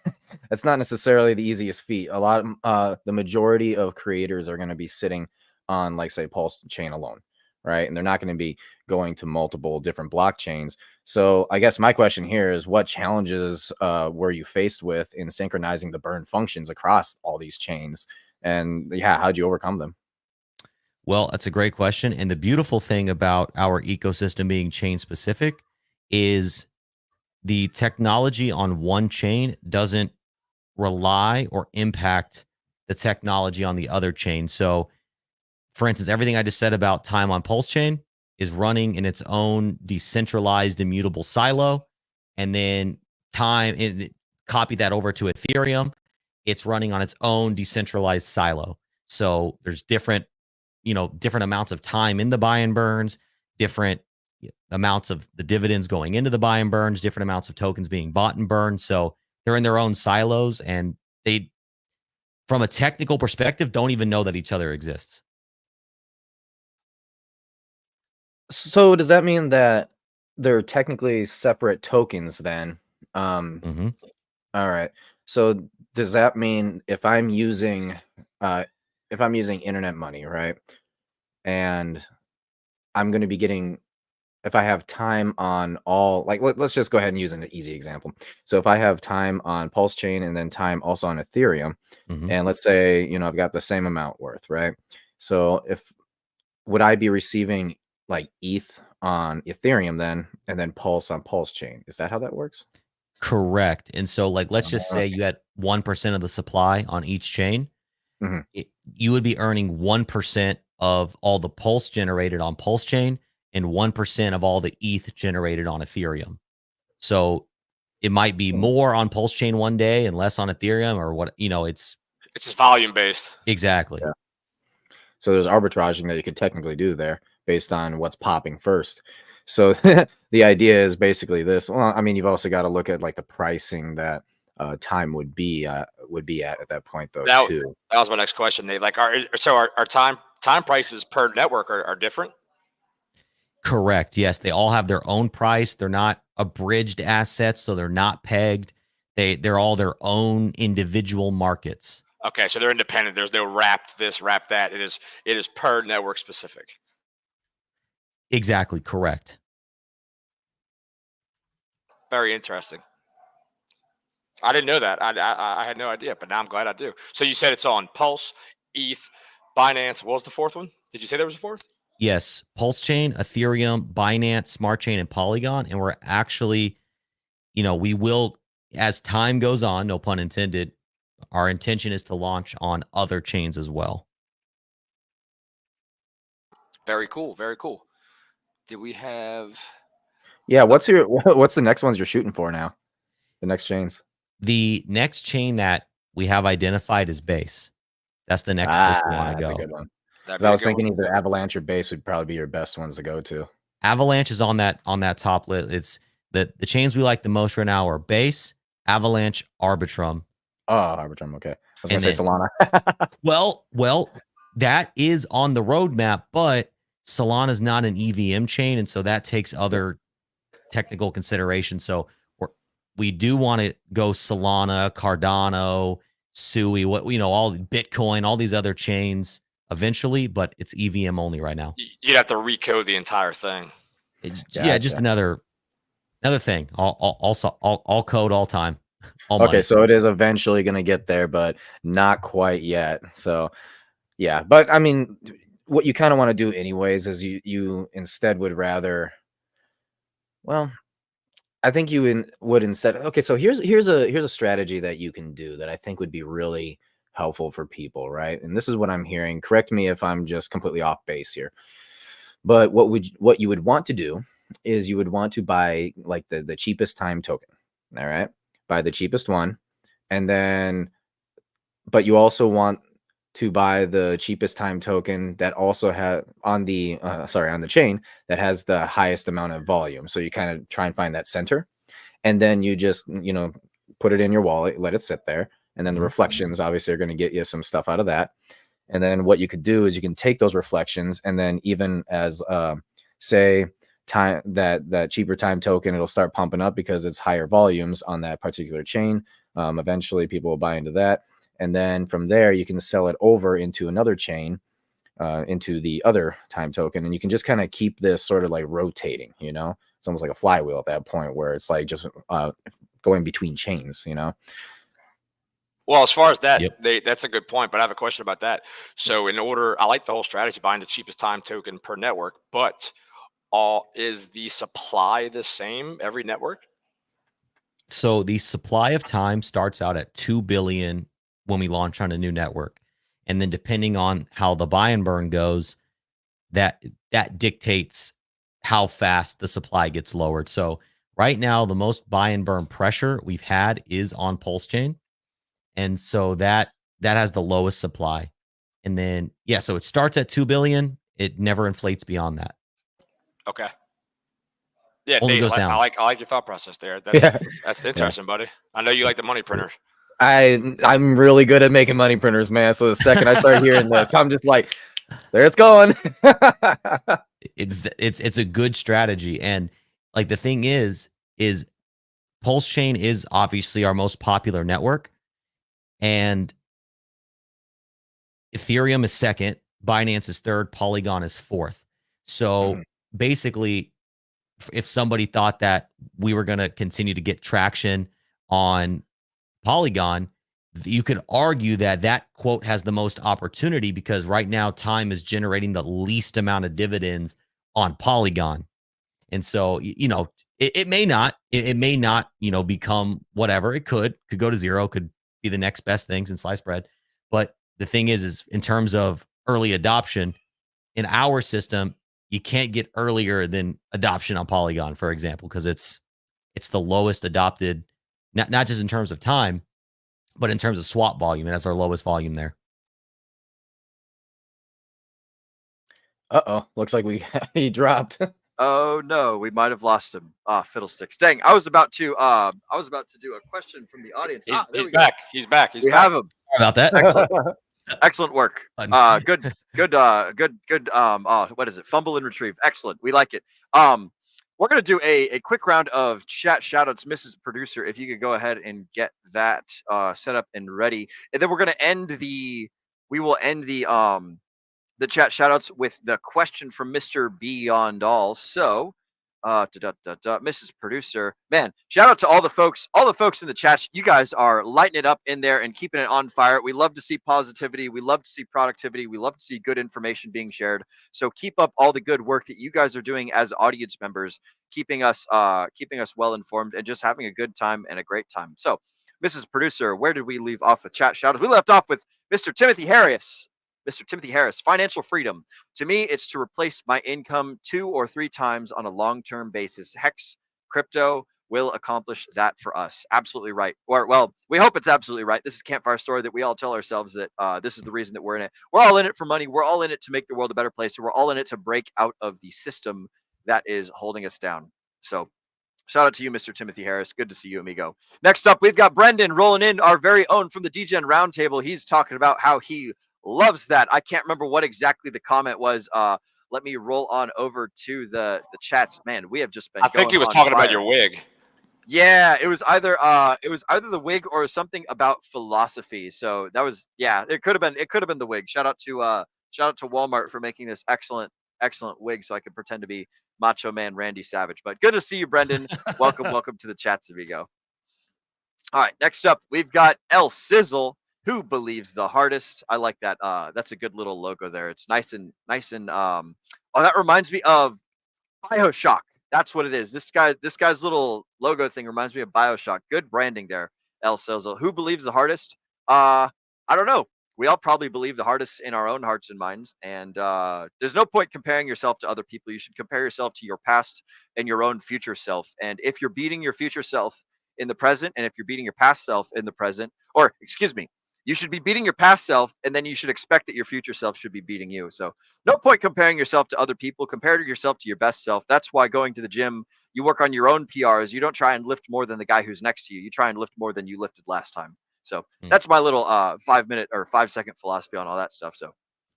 it's not necessarily the easiest feat. The majority of creators are going to be sitting on, like, say, Pulse chain alone, right? And they're not going to be going to multiple different blockchains. So I guess my question here is, what challenges were you faced with in synchronizing the burn functions across all these chains? And yeah, how'd you overcome them? Well, that's a great question. And the beautiful thing about our ecosystem being chain specific is the technology on one chain doesn't rely or impact the technology on the other chain. So, for instance, everything I just said about time on Pulse chain is running in its own decentralized immutable silo. And then copy that over to Ethereum. It's running on its own decentralized silo. So there's different amounts of time in the buy and burns, different amounts of the dividends going into the buy and burns, different amounts of tokens being bought and burned. So they're in their own silos, and they, from a technical perspective, don't even know that each other exists. So does that mean that they're technically separate tokens then? All right. So does that mean if I'm using internet money, right? And I'm going to be getting time on all, like, let's just go ahead and use an easy example. So if I have time on Pulse Chain and then time also on Ethereum, Mhm. and let's say, you know, I've got the same amount worth, right? So would I be receiving like ETH on Ethereum then, and then Pulse on Pulse Chain? Is that how that works? Correct. And so, like, let's just say you had 1% of the supply on each chain. Mhm. You would be earning 1% of all the Pulse generated on Pulse Chain and 1% of all the ETH generated on Ethereum. So it might be more on Pulse Chain one day and less on Ethereum, or what, it's just volume based. exactly. Yeah. So there's arbitraging that you could technically do there based on what's popping first. So the idea is basically this. Well, I mean, you've also got to look at like the pricing that time would be at that point, though, That, too. that was my next question. They like our time prices per network are different. Correct. Yes, they all have their own price. They're not abridged assets, so they're not pegged. They're all their own individual markets. Okay, so they're independent. There's no wrapped this, wrapped that. It is per network specific. Exactly correct. Very interesting. I didn't know that. I had no idea, but now I'm glad I do. So you said it's on Pulse, ETH, Binance. What was the fourth one? Did you say there was a fourth? Yes, Pulse Chain, Ethereum, Binance, Smart Chain, and Polygon. And we're actually, we will, as time goes on, no pun intended, our intention is to launch on other chains as well. Very cool. Very cool. Did we have? Yeah. What's the next ones you're shooting for now? The next chains. The next chain that we have identified is Base. That's the next place we want to go. That's a good one. That'd 'Cause be I a was good thinking one. either Avalanche or Base would probably be your best ones to go to. Avalanche is on that top list. It's the chains we like the most right now are Base, Avalanche, Arbitrum. Oh, Arbitrum. Okay. I was And gonna say then- Solana. Well, that is on the roadmap, but Solana is not an EVM chain, and so that takes other technical considerations. So we do want to go Solana, Cardano, Sui, all Bitcoin, all these other chains eventually, but it's EVM only right now. You'd have to recode the entire thing. Yeah, just another thing. All code, all time. All Okay, money. so it is eventually going to get there, but not quite yet. So, yeah. But I mean, what you kind of want to do anyways is you instead would rather, well, I think you would instead. Okay, so here's a strategy that you can do that I think would be really helpful for people, right? And this is what I'm hearing. Correct me if I'm just completely off base here. But what you would want to do is you would want to buy like the cheapest time token. All right, buy the cheapest one, and then, but you also want to buy the cheapest time token that also has on the chain that has the highest amount of volume. So you kind of try and find that center, and then you just put it in your wallet, let it sit there, and then the reflections obviously are going to get you some stuff out of that. And then what you could do is you can take those reflections, and then even as say time that cheaper time token, it'll start pumping up because it's higher volumes on that particular chain. Eventually people will buy into that. And then from there, you can sell it over into another chain, into the other time token. And you can just kind of keep this sort of like rotating, It's almost like a flywheel at that point where it's like just going between chains, Well, as far as that, Yep. That's a good point, but I have a question about that. So I like the whole strategy buying the cheapest time token per network, but is the supply the same every network? So the supply of time starts out at 2 billion when we launch on a new network. And then depending on how the buy and burn goes, that dictates how fast the supply gets lowered. So right now, the most buy and burn pressure we've had is on Pulse Chain. And so that has the lowest supply. And then, so it starts at 2 billion. It never inflates beyond that. Okay. Yeah, Only Dave, goes down. I like your thought process there. That's interesting, buddy. I know you like the money printer. I'm really good at making money printers, man. So the second I start hearing this, I'm just like, there it's going. It's a good strategy. And like the thing is Pulse Chain is obviously our most popular network. And Ethereum is second, Binance is third, Polygon is fourth. So basically, if somebody thought that we were going to continue to get traction on Polygon, you could argue that that quote has the most opportunity because right now time is generating the least amount of dividends on Polygon. And so, it may not, become whatever. It could go to zero, could be the next best thing since sliced bread. But the thing is in terms of early adoption in our system, you can't get earlier than adoption on Polygon, for example, because it's the lowest adopted, not just in terms of time, but in terms of swap volume. And that's our lowest volume there. Uh-oh. Looks like he dropped. Oh no, we might have lost him. Ah, fiddlesticks. Dang, I was about to do a question from the audience. He's back. He's back. We have him. Sorry about that. Excellent work. Good. What is it? Fumble and retrieve. Excellent. We like it. We're gonna do a quick round of chat shoutouts, Mrs. Producer. If you could go ahead and get that set up and ready, and then we're gonna end the chat shoutouts with the question from Mr. Beyond All. So, Mrs. Producer, man, shout out to all the folks in the chat. You guys are lighting it up in there and keeping it on fire. We love to see positivity. We love to see productivity. We love to see good information being shared. So keep up all the good work that you guys are doing as audience members, keeping us well informed and just having a good time and a great time. So, Mrs. Producer, where did we leave off with chat shoutouts? We left off with Mr. Timothy Harris. Mr. Timothy Harris, financial freedom. To me, it's to replace my income 2 or 3 times on a long-term basis. Hex crypto will accomplish that for us. Absolutely right. Or, well, we hope it's absolutely right. This is Campfire Story that we all tell ourselves that this is the reason that we're in it. We're all in it for money. We're all in it to make the world a better place. We're all in it to break out of the system that is holding us down. So shout out to you, Mr. Timothy Harris. Good to see you, amigo. Next up, we've got Brendan rolling in, our very own from the Degen Roundtable. He's talking about how he loves that. I can't remember what exactly the comment was. Let me roll on over to the chats. Man, we have just been. I think he was talking about your wig. Yeah, it was either the wig or something about philosophy. So that was, yeah, it could have been the wig. Shout out to Walmart for making this excellent wig so I could pretend to be Macho Man Randy Savage. But good to see you, Brendan. welcome to the chats, amigo. All right, next up we've got El Sizzle. Who believes the hardest? I like that. That's a good little logo there. It's nice and oh, that reminds me of BioShock. That's what it is. This guy's little logo thing reminds me of BioShock. Good branding there, El Sizzle. Who believes the hardest? I don't know. We all probably believe the hardest in our own hearts and minds. And there's no point comparing yourself to other people. You should compare yourself to your past and your own future self. And if you're beating your future self in the present, and if you're beating your past self in the present, or excuse me, you should be beating your past self, and then you should expect that your future self should be beating you. So no point comparing yourself to other people. Compare yourself to your best self. That's why going to the gym, you work on your own PRs. You don't try and lift more than the guy who's next to you. You try and lift more than you lifted last time. So that's my little 5-minute or 5-second philosophy on all that stuff. So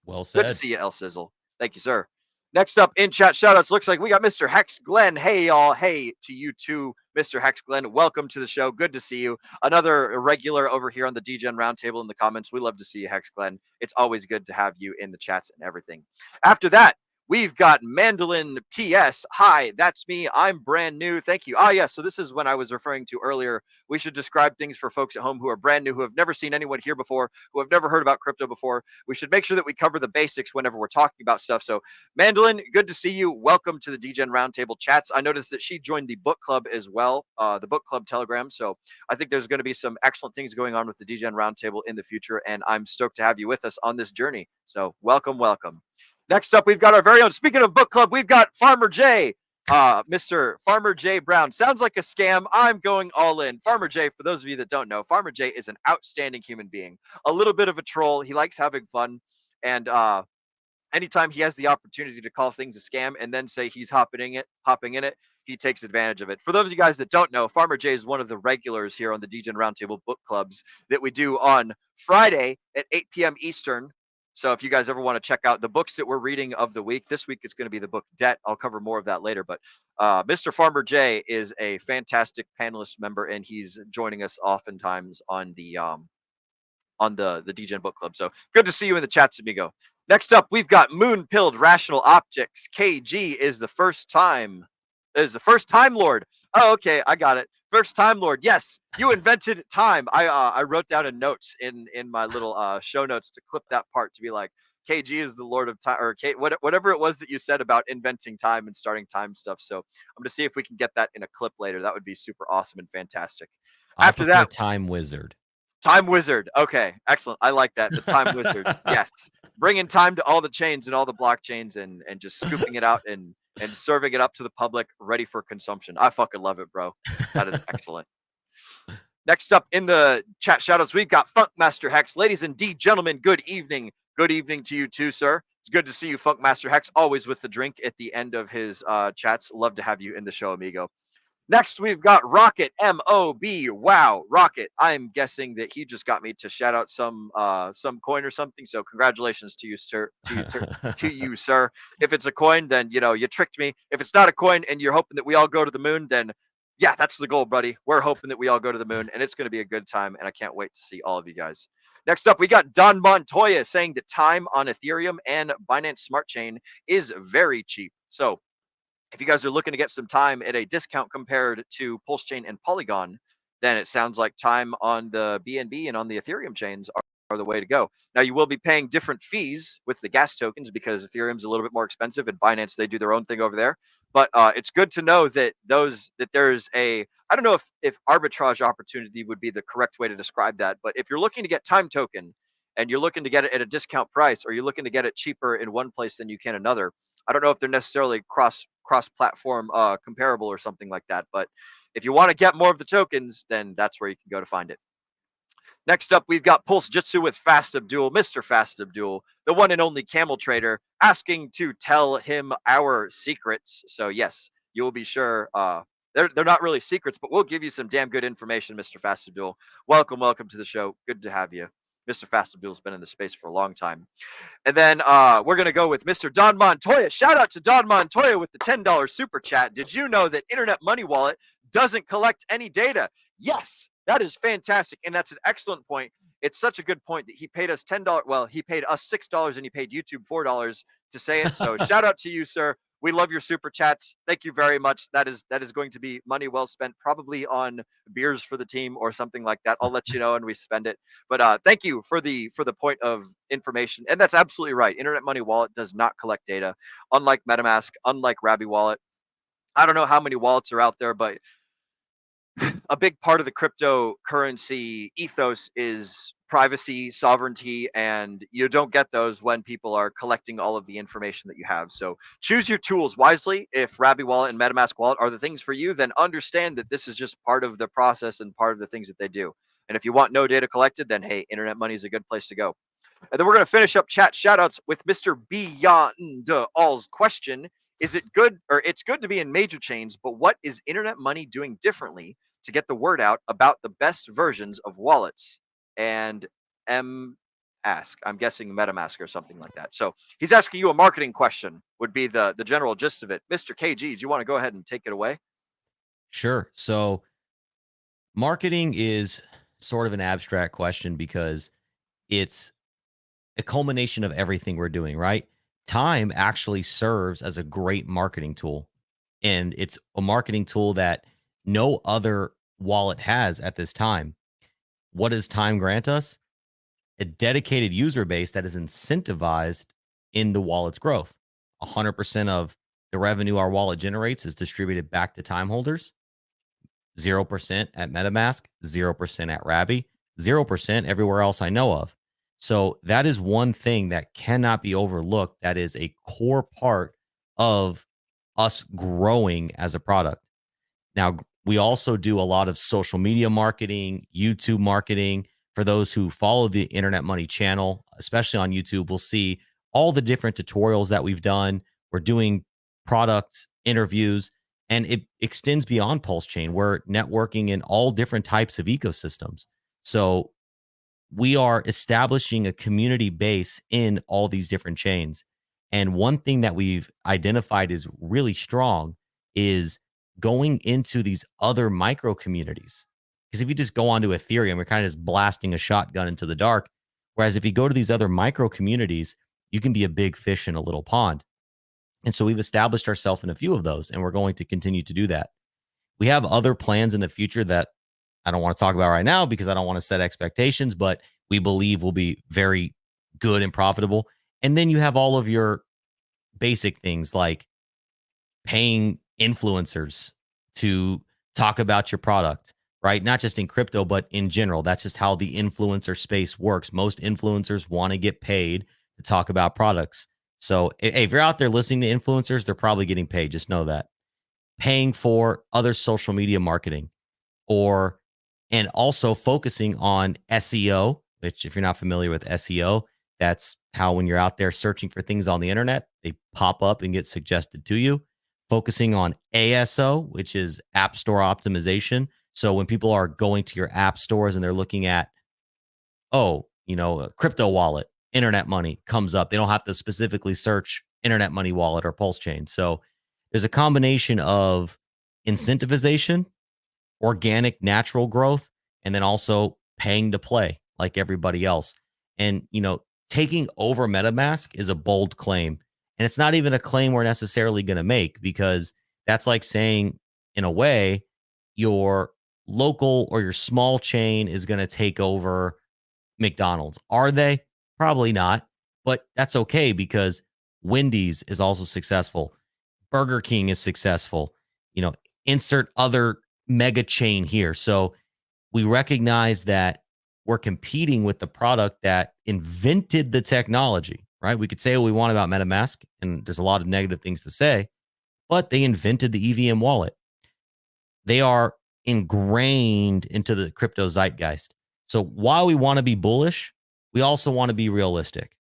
well said. Good to see you, El Sizzle. Thank you, sir. Next up in chat shoutouts, looks like we got Mr. Hex Glenn. Hey, y'all. Hey to you too, Mr. Hex Glenn. Welcome to the show. Good to see you. Another regular over here on the Degen Roundtable in the comments. We love to see you, Hex Glenn. It's always good to have you in the chats and everything. After that, we've got Mandolin PS. Hi, that's me. I'm brand new. Thank you. Yes. So this is when I was referring to earlier. We should describe things for folks at home who are brand new, who have never seen anyone here before, who have never heard about crypto before. We should make sure that we cover the basics whenever we're talking about stuff. So Mandolin, good to see you. Welcome to the Degen Roundtable chats. I noticed that she joined the book club as well, the book club Telegram. So I think there's going to be some excellent things going on with the Degen Roundtable in the future. And I'm stoked to have you with us on this journey. So welcome. Next up, we've got our very own, speaking of book club, we've got Farmer J, Mr. Farmer J Brown. Sounds like a scam. I'm going all in. Farmer J, for those of you that don't know, Farmer J is an outstanding human being, a little bit of a troll. He likes having fun. And anytime he has the opportunity to call things a scam and then say he's hopping in it, he takes advantage of it. For those of you guys that don't know, Farmer J is one of the regulars here on the Degen Roundtable book clubs that we do on Friday at 8 p.m. Eastern. So if you guys ever want to check out the books that we're reading of the week, this week it's going to be the book Debt. I'll cover more of that later. But Mr. Farmer J is a fantastic panelist member, and he's joining us oftentimes on the Degen Book Club. So good to see you in the chats, amigo. Next up, we've got Moon Pilled Rational Optics. KG is the first time Is the first time lord. Oh, okay, I got it. First time lord. Yes, you invented time. I wrote down a notes in my little show notes to clip that part to be like, KG is the lord of time, or whatever it was that you said about inventing time and starting time stuff. So I'm gonna see if we can get that in a clip later. That would be super awesome and fantastic. I After prefer that, Time Wizard. Time Wizard. Okay, excellent. I like that. The Time Wizard. Yes, bringing time to all the chains and all the blockchains, and just scooping it out and serving it up to the public, ready for consumption. I fucking love it, bro. That is excellent. Next up in the chat shoutouts, we've got Funkmaster Hex. Ladies and gentlemen, good evening. Good evening to you too, sir. It's good to see you, Funkmaster Hex, always with the drink at the end of his chats. Love to have you in the show, amigo. Next, we've got Rocket M-O-B. Wow, Rocket. I'm guessing that he just got me to shout out some coin or something. So congratulations to you, sir. To you, sir. If it's a coin, then you tricked me. If it's not a coin and you're hoping that we all go to the moon, then yeah, that's the goal, buddy. We're hoping that we all go to the moon, and it's going to be a good time, and I can't wait to see all of you guys. Next up, we got Don Montoya saying that time on Ethereum and Binance Smart Chain is very cheap. So if you guys are looking to get some time at a discount compared to Pulse Chain and Polygon, then it sounds like time on the BNB and on the Ethereum chains are the way to go. Now, you will be paying different fees with the gas tokens because Ethereum's a little bit more expensive, and Binance, they do their own thing over there. But it's good to know that there's a, I don't know if arbitrage opportunity would be the correct way to describe that, but if you're looking to get time token and you're looking to get it at a discount price, or you're looking to get it cheaper in one place than you can another, I don't know if they're necessarily cross-platform comparable or something like that. But if you want to get more of the tokens, then that's where you can go to find it. Next up, we've got Pulse Jitsu with Fast Abdul, Mr. Fast Abdul, the one and only camel trader, asking to tell him our secrets. So yes, you will be sure. They're not really secrets, but we'll give you some damn good information, Mr. Fast Abdul. Welcome to the show. Good to have you. Mr. Fast Abdul's been in the space for a long time. And then we're going to go with Mr. Don Montoya. Shout out to Don Montoya with the $10 super chat. Did you know that Internet Money Wallet doesn't collect any data? Yes, that is fantastic. And that's an excellent point. It's such a good point that he paid us $10. Well, he paid us $6 and he paid YouTube $4 to say it. So shout out to you, sir. We love your super chats. Thank you very much. That is going to be money well spent, probably on beers for the team or something like that. I'll let you know when we spend it. But thank you for the point of information. And that's absolutely right. Internet Money Wallet does not collect data, unlike MetaMask, unlike Rabby Wallet. I don't know how many wallets are out there, but a big part of the cryptocurrency ethos is privacy, sovereignty, and you don't get those when people are collecting all of the information that you have. So choose your tools wisely. If Rabby Wallet and MetaMask Wallet are the things for you, then understand that this is just part of the process and part of the things that they do. And if you want no data collected, then hey, Internet Money is a good place to go. And then we're going to finish up chat shoutouts with Mr. Beyond All's question. Is it good, or it's good to be in major chains, but what is Internet Money doing differently to get the word out about the best versions of wallets? And I'm guessing MetaMask or something like that. So he's asking you a marketing question, would be the general gist of it. Mr. KG, do you want to go ahead and take it away? Sure. So marketing is sort of an abstract question because it's a culmination of everything we're doing, right? Time actually serves as a great marketing tool, and it's a marketing tool that no other wallet has at this time. What does time grant us? A dedicated user base that is incentivized in the wallet's growth. 100% of the revenue our wallet generates is distributed back to time holders. 0% at MetaMask, 0% at Rabby, 0% everywhere else I know of. So that is one thing that cannot be overlooked. That is a core part of us growing as a product. Now, we also do a lot of social media marketing, YouTube marketing. For those who follow the Internet Money channel, especially on YouTube, we'll see all the different tutorials that we've done. We're doing product interviews, and it extends beyond Pulse Chain. We're networking in all different types of ecosystems. So we are establishing a community base in all these different chains. And one thing that we've identified is really strong is going into these other micro communities. Because if you just go onto Ethereum, you're kind of just blasting a shotgun into the dark. Whereas if you go to these other micro communities, you can be a big fish in a little pond. And so we've established ourselves in a few of those, and we're going to continue to do that. We have other plans in the future that I don't want to talk about right now because I don't want to set expectations, but we believe will be very good and profitable. And then you have all of your basic things like paying influencers to talk about your product, right? Not just in crypto, but in general. That's just how the influencer space works. Most influencers want to get paid to talk about products. So if you're out there listening to influencers, they're probably getting paid. Just know that. Paying for other social media marketing, and also focusing on SEO, which if you're not familiar with SEO, that's how when you're out there searching for things on the internet, they pop up and get suggested to you. Focusing on ASO, which is App Store optimization. So when people are going to your app stores and they're looking at, a crypto wallet, internet money comes up. They don't have to specifically search internet money wallet or Pulse Chain. So there's a combination of incentivization, organic natural growth, and then also paying to play like everybody else. And, taking over MetaMask is a bold claim. And it's not even a claim we're necessarily going to make, because that's like saying, in a way, your local or your small chain is going to take over McDonald's. Are they? Probably not. But that's okay, because Wendy's is also successful. Burger King is successful. Insert other mega chain here. So we recognize that we're competing with the product that invented the technology, right? We could say what we want about MetaMask, and there's a lot of negative things to say, but they invented the EVM wallet. They are ingrained into the crypto zeitgeist. So while we want to be bullish, we also want to be realistic.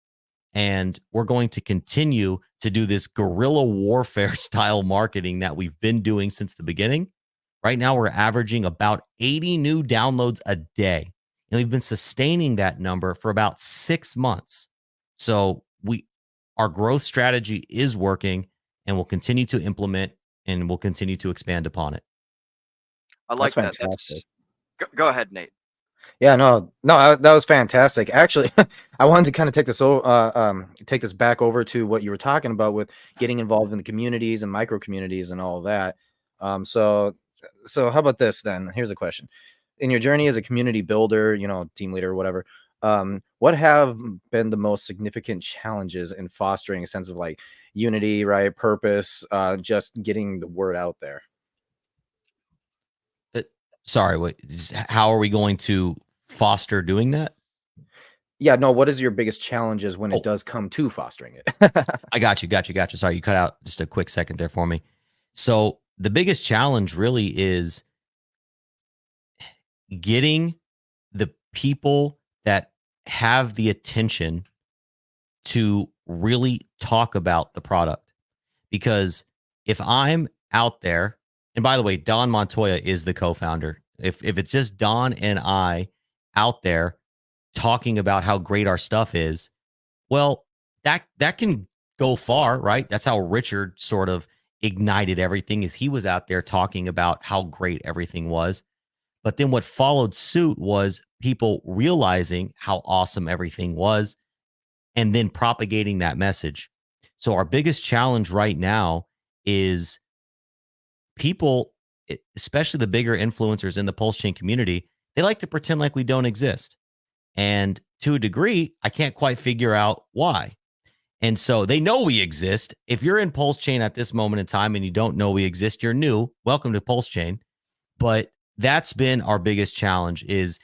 And we're going to continue to do this guerrilla warfare style marketing that we've been doing since the beginning. Right now, we're averaging about 80 new downloads a day. And we've been sustaining that number for about 6 months. So our growth strategy is working, and we'll continue to implement, and we'll continue to expand upon it. I like That's that. fantastic. Go ahead, Nate. Yeah, no, that was fantastic. Actually, I wanted to kind of take this back over to what you were talking about with getting involved in the communities and micro communities and all that. So how about this then? Here's a question: in your journey as a community builder, team leader, whatever, what have been the most significant challenges in fostering a sense of like unity, right, purpose, just getting the word out there? Sorry, how are we going to foster doing that? Yeah, no, what is your biggest challenges when it does come to fostering it? I got you. Sorry, you cut out just a quick second there for me. So the biggest challenge really is getting the people that have the attention to really talk about the product. Because if I'm out there, and by the way, Don Montoya is the co-founder. If it's just Don and I out there talking about how great our stuff is, well, that can go far, right? That's how Richard sort of ignited everything, is he was out there talking about how great everything was. But then what followed suit was people realizing how awesome everything was and then propagating that message. So our biggest challenge right now is people, especially the bigger influencers in the Pulse Chain community, they like to pretend like we don't exist. And to a degree, I can't quite figure out why. And so they know we exist. If you're in Pulse Chain at this moment in time and you don't know we exist, you're new. Welcome to Pulse Chain. But that's been our biggest challenge, is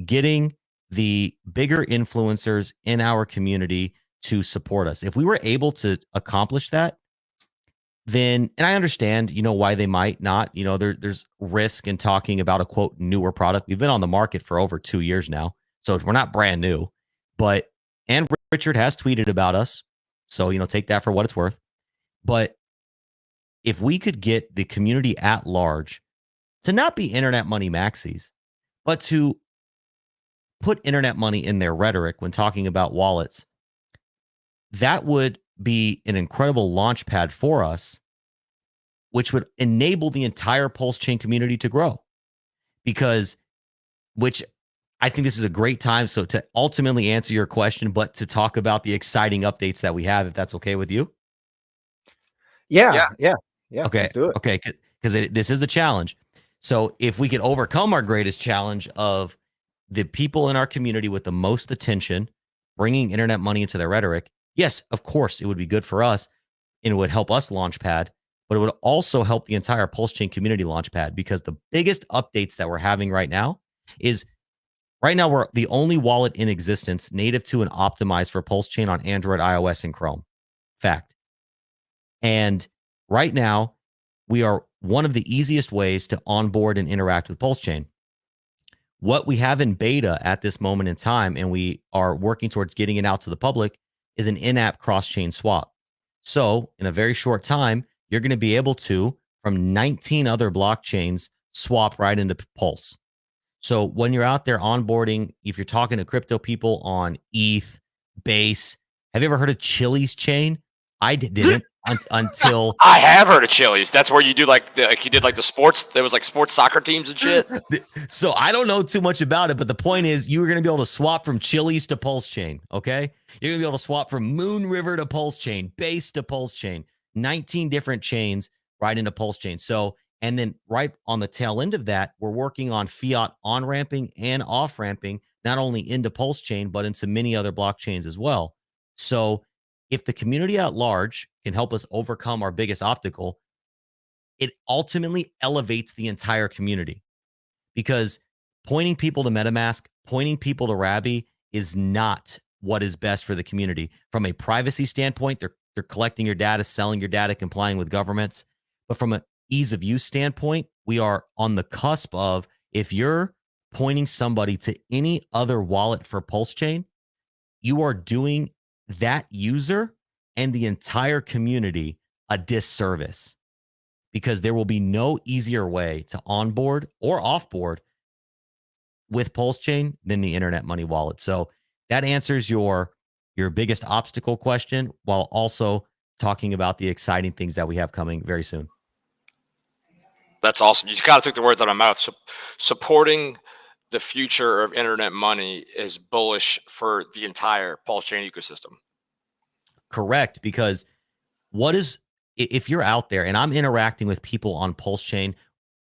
getting the bigger influencers in our community to support us. If we were able to accomplish that, then, and I understand, why they might not, there's risk in talking about a quote newer product. We've been on the market for over 2 years now, so we're not brand new, and Richard has tweeted about us. So, take that for what it's worth. But if we could get the community at large to not be internet money maxis, but to put internet money in their rhetoric when talking about wallets, that would be an incredible launch pad for us, which would enable the entire Pulse Chain community to grow. Which I think this is a great time. So to ultimately answer your question, but to talk about the exciting updates that we have, if that's okay with you. Yeah. Okay. Let's do it. Okay. Because this is a challenge. So if we could overcome our greatest challenge of the people in our community with the most attention, bringing internet money into their rhetoric, yes, of course, it would be good for us and it would help us Launchpad, but it would also help the entire Pulse Chain community Launchpad, because the biggest updates that we're having right now is we're the only wallet in existence native to and optimized for Pulse Chain on Android, iOS, and Chrome. Fact. And right now, we are one of the easiest ways to onboard and interact with Pulse Chain. What we have in beta at this moment in time, and we are working towards getting it out to the public, is an in-app cross-chain swap. So in a very short time, you're going to be able to, from 19 other blockchains, swap right into Pulse. So when you're out there onboarding, if you're talking to crypto people on ETH, Base, have you ever heard of Chili's chain? I didn't until I have heard of Chili's. That's where you do you did the sports. There was like sports soccer teams and shit. So I don't know too much about it, but the point is you were going to be able to swap from Chili's to Pulse Chain. Okay, you're going to be able to swap from Moon River to Pulse Chain, Base to Pulse Chain, 19 different chains right into Pulse Chain. So, and then right on the tail end of that, we're working on fiat on ramping and off ramping, not only into Pulse Chain but into many other blockchains as well. So if the community at large can help us overcome our biggest obstacle, it ultimately elevates the entire community, because pointing people to MetaMask, pointing people to Rabby is not what is best for the community. From a privacy standpoint, they're collecting your data, selling your data, complying with governments. But from an ease of use standpoint, we are on the cusp of, if you're pointing somebody to any other wallet for Pulse Chain, you are doing that user and the entire community a disservice, because there will be no easier way to onboard or offboard with Pulse Chain than the internet money wallet. So that answers your biggest obstacle question, while also talking about the exciting things that we have coming very soon. That's awesome. You just kind of took the words out of my mouth. So, supporting the future of internet money is bullish for the entire Pulse Chain ecosystem. Correct, because if you're out there, and I'm interacting with people on Pulse Chain,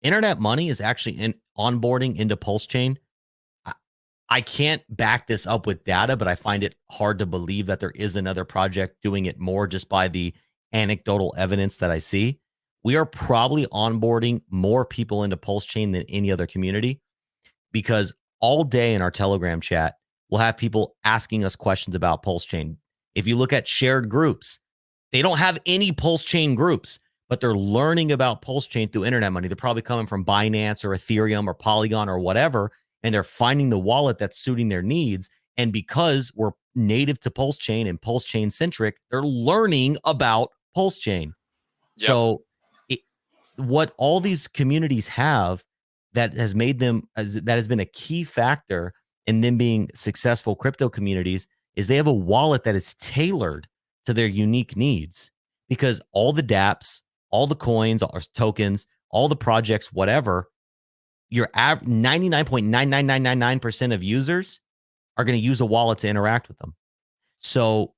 internet money is actually onboarding into Pulse Chain. I can't back this up with data, but I find it hard to believe that there is another project doing it more, just by the anecdotal evidence that I see. We are probably onboarding more people into Pulse Chain than any other community, because all day in our Telegram chat, we'll have people asking us questions about Pulse Chain. If you look at shared groups, they don't have any Pulse Chain groups, but they're learning about Pulse Chain through internet money. They're probably coming from Binance or Ethereum or Polygon or whatever, and they're finding the wallet that's suiting their needs. And because we're native to Pulse Chain and Pulse Chain centric, they're learning about Pulse Chain. Yep. So what all these communities have that has made them, that has been a key factor in them being successful crypto communities, is they have a wallet that is tailored to their unique needs, because all the dApps, all the coins, or tokens, all the projects, whatever, your 99.99999% of users are going to use a wallet to interact with them. So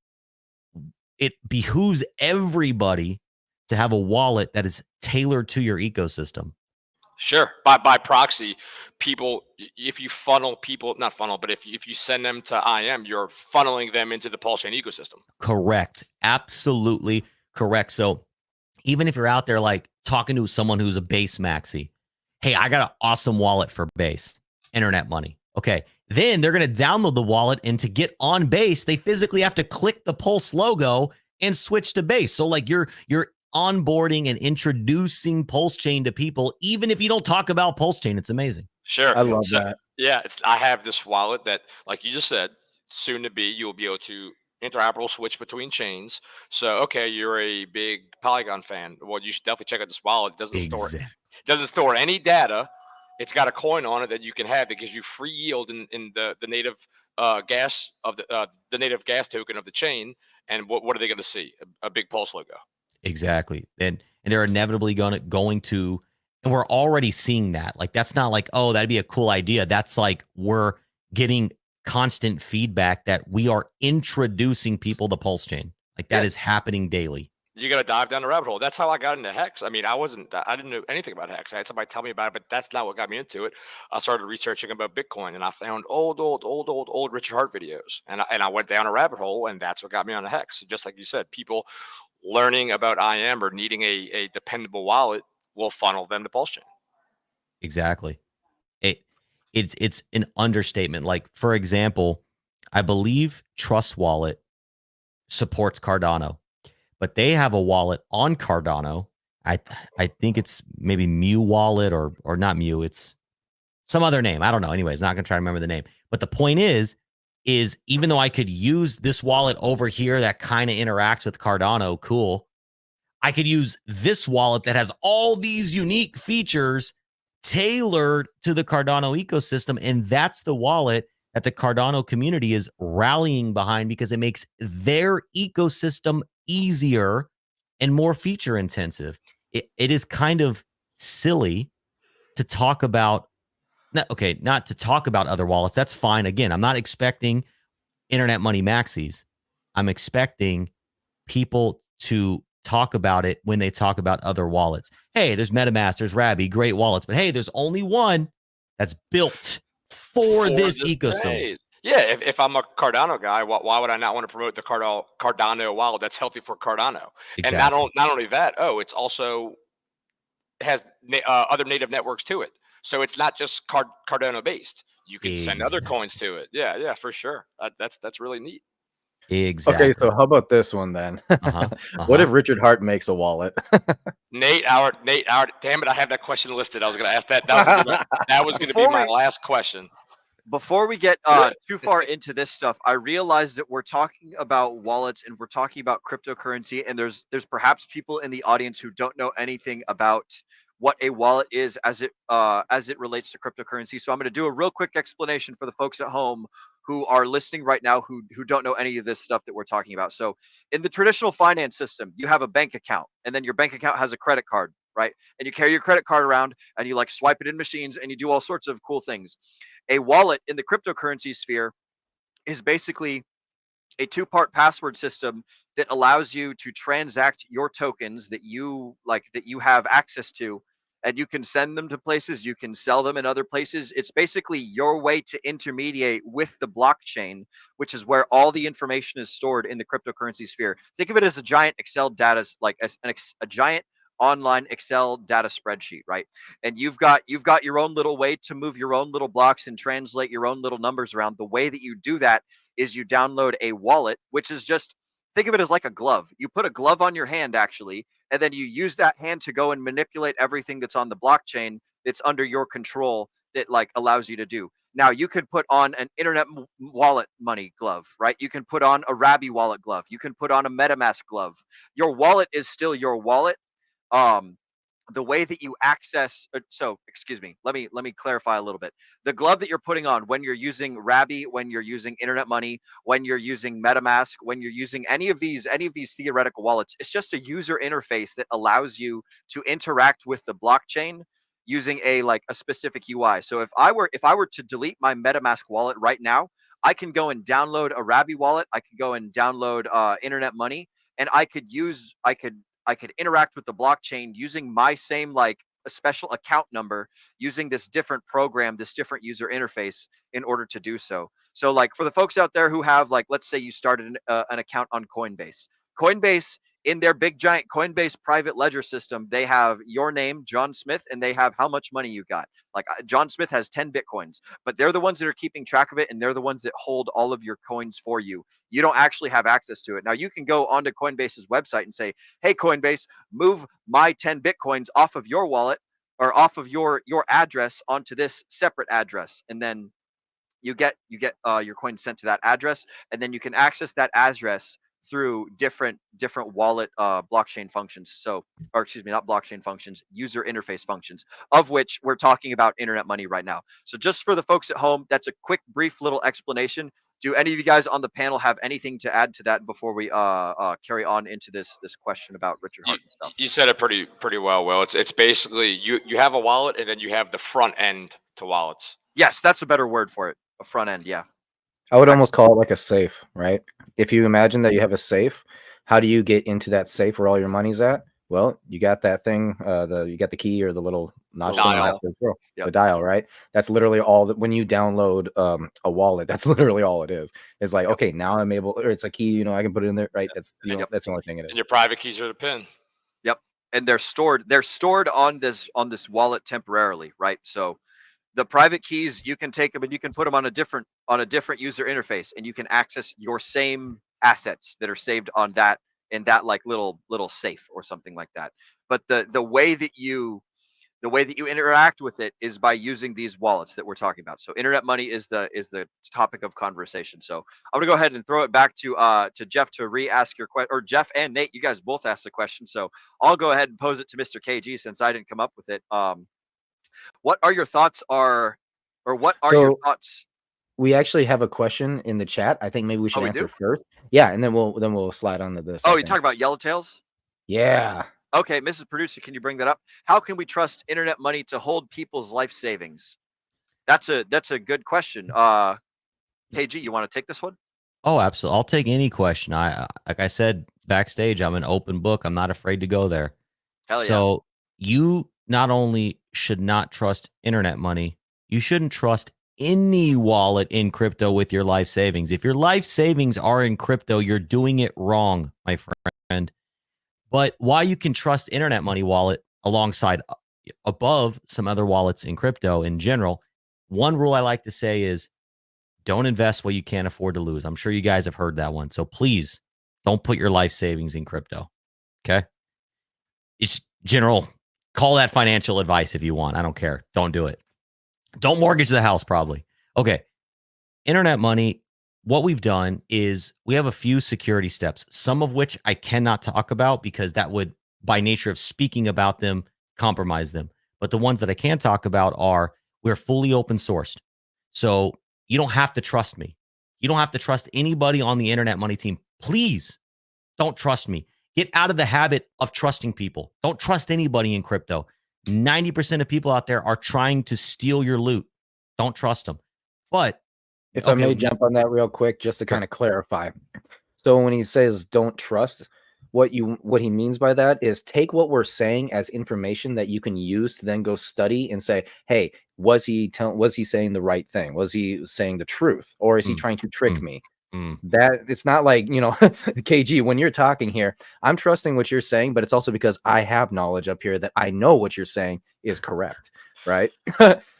it behooves everybody to have a wallet that is tailored to your ecosystem. Sure. By proxy, people, if you funnel people, not funnel, but if you send them to IM, you're funneling them into the Pulse Chain ecosystem. Correct. Absolutely correct. So even if you're out there like talking to someone who's a Base maxi, hey, I got an awesome wallet for Base, internet money. Okay. Then they're going to download the wallet, and to get on Base, they physically have to click the Pulse logo and switch to Base. So like you're onboarding and introducing Pulse Chain to people, even if you don't talk about Pulse Chain. It's amazing. Sure. I love that. Yeah, I have this wallet that, like you just said, soon to be, you'll be able to interoperable switch between chains. So, okay, you're a big Polygon fan. Well, you should definitely check out this wallet. It doesn't store any data. It's got a coin on it that you can have that gives you free yield in the native gas of the native gas token of the chain. And what are they going to see? A big Pulse logo. Exactly. And they're inevitably going to, and we're already seeing that. Like, that's not like, oh, that'd be a cool idea. That's like, we're getting constant feedback that we are introducing people to Pulse Chain. Like, that is happening daily. you got to dive down the rabbit hole. That's how I got into Hex. I mean, I didn't know anything about Hex. I had somebody tell me about it, but that's not what got me into it. I started researching about Bitcoin, and I found old Richard Hart videos, and I went down a rabbit hole, and that's what got me on the Hex. Just like you said, people learning about IM or needing a dependable wallet will funnel them to Pulse Chain. Exactly. It's an understatement. Like, for example, I believe Trust Wallet supports Cardano, but they have a wallet on Cardano. I think it's maybe Mu Wallet or not Mu. It's some other name. I don't know. Anyways, not gonna try to remember the name. But the point is even though I could use this wallet over here that kind of interacts with Cardano, cool. I could use this wallet that has all these unique features tailored to the Cardano ecosystem, and that's the wallet that the Cardano community is rallying behind because it makes their ecosystem easier and more feature intensive. It is kind of silly to talk about, not to talk about other wallets. That's fine. Again, I'm not expecting internet money maxis. I'm expecting people to talk about it when they talk about other wallets. Hey, there's MetaMask, there's Rabby, great wallets, but hey, there's only one that's built for this ecosystem. Hey, yeah, if I'm a Cardano guy, why would I not want to promote the Cardano wallet that's healthy for Cardano? Exactly. And not only that, it's also has other native networks to it. So it's not just Cardano based. You can send other coins to it. Yeah, for sure. That's really neat. Exactly. Okay, so how about this one then? What if Richard Hart makes a wallet? Nate Howard. Damn it, I have that question listed. I was going to ask that. That was going to be my last question. Before we get too far into this stuff, I realize that we're talking about wallets and we're talking about cryptocurrency, and there's perhaps people in the audience who don't know anything about what a wallet is as it relates to cryptocurrency. So I'm going to do a real quick explanation for the folks at home who are listening right now who don't know any of this stuff that we're talking about. So in the traditional finance system, you have a bank account, and then your bank account has a credit card, right? And you carry your credit card around and you like swipe it in machines and you do all sorts of cool things. A wallet in the cryptocurrency sphere is basically a two-part password system that allows you to transact your tokens that you have access to, and you can send them to places, you can sell them in other places. It's basically your way to intermediate with the blockchain, which is where all the information is stored in the cryptocurrency sphere. Think of it as a giant Excel data, like a giant online Excel data spreadsheet, right? And you've got your own little way to move your own little blocks and translate your own little numbers around. The way that you do that is you download a wallet, which is just, think of it as like a glove. You put a glove on your hand, actually, and then you use that hand to go and manipulate everything that's on the blockchain that's under your control that like allows you to do. Now, you could put on an internet wallet money glove, right? You can put on a Rabby wallet glove. You can put on a MetaMask glove. Your wallet is still your wallet. The way that you access, excuse me, let me clarify a little bit. The glove that you're putting on when you're using Rabby, when you're using internet money, when you're using MetaMask, when you're using any of these theoretical wallets, it's just a user interface that allows you to interact with the blockchain using a specific UI. So if I were to delete my MetaMask wallet right now, I can go and download a Rabby wallet. I could go and download internet money, and I could interact with the blockchain using my same a special account number, using this different program, this different user interface in order to do so. So for the folks out there who have let's say you started an account on Coinbase, in their big giant Coinbase private ledger system, they have your name, John Smith, and they have how much money you got. John Smith has 10 Bitcoins, but they're the ones that are keeping track of it, and they're the ones that hold all of your coins for you. You don't actually have access to it. Now, you can go onto Coinbase's website and say, hey, Coinbase, move my 10 Bitcoins off of your wallet or off of your address onto this separate address. And then you get your coins sent to that address, and then you can access that address through different wallet blockchain functions. Not blockchain functions, user interface functions, of which we're talking about internet money right now. So just for the folks at home, that's a quick, brief little explanation. Do any of you guys on the panel have anything to add to that before we carry on into this question about Richard Hart and stuff? You said it pretty well, Will. It's basically you have a wallet, and then you have the front end to wallets. Yes, that's a better word for it. A front end, yeah. I would almost call it like a safe, right? If you imagine that you have a safe, how do you get into that safe where all your money's at? Well, you got that thing, you got the key or the little notch thing you have Dial. to throw. Yep. The dial, right? That's literally all that when you download a wallet, that's literally all it is. It's like, okay, now I'm able, or it's a key, I can put it in there, right? That's that's the only thing it And is. your private keys are the pin. Yep. And they're stored on this wallet temporarily, right? So the private keys, you can take them and you can put them on a different user interface, and you can access your same assets that are saved on that in that like little safe or something like that. But the way that you interact with it is by using these wallets that we're talking about. So internet money is the topic of conversation. So I'm gonna go ahead and throw it back to Jeff to re-ask your question, or Jeff and Nate, you guys both asked the question. So I'll go ahead and pose it to Mr. KG since I didn't come up with it. What are your thoughts your thoughts? We actually have a question in the chat. I think maybe we should we answer do? first. Yeah, and then we'll slide on to this. Oh, you talking about Yellowtails? Yeah. Okay, Mrs. Producer, can you bring that up? How can we trust internet money to hold people's life savings? That's a good question. KG, you want to take this one? Oh, absolutely. I'll take any question. Like I said backstage, I'm an open book. I'm not afraid to go there. Hell yeah. So you not only should not trust internet money, you shouldn't trust any wallet in crypto with your life savings. If your life savings are in crypto, you're doing it wrong, my friend. But why you can trust internet money wallet alongside above some other wallets in crypto in general, one rule I like to say is don't invest what you can't afford to lose. I'm sure you guys have heard that one. So please don't put your life savings in crypto. Okay. It's general. Call that financial advice if you want. I don't care. Don't do it. Don't mortgage the house, probably. Okay. Internet money. What we've done is we have a few security steps, some of which I cannot talk about because that would, by nature of speaking about them, compromise them. But the ones that I can talk about are we're fully open sourced. So you don't have to trust me. You don't have to trust anybody on the internet money team. Please don't trust me. Get out of the habit of trusting people. Don't trust anybody in crypto. 90% of people out there are trying to steal your loot. Don't trust them. But if I may jump on that real quick, just to kind of clarify. So when he says don't trust, what he means by that is take what we're saying as information that you can use to then go study and say, hey, was he saying the right thing? Was he saying the truth? Or is he trying to trick me? That it's not like, KG, when you're talking here, I'm trusting what you're saying, but it's also because I have knowledge up here that I know what you're saying is correct. Right.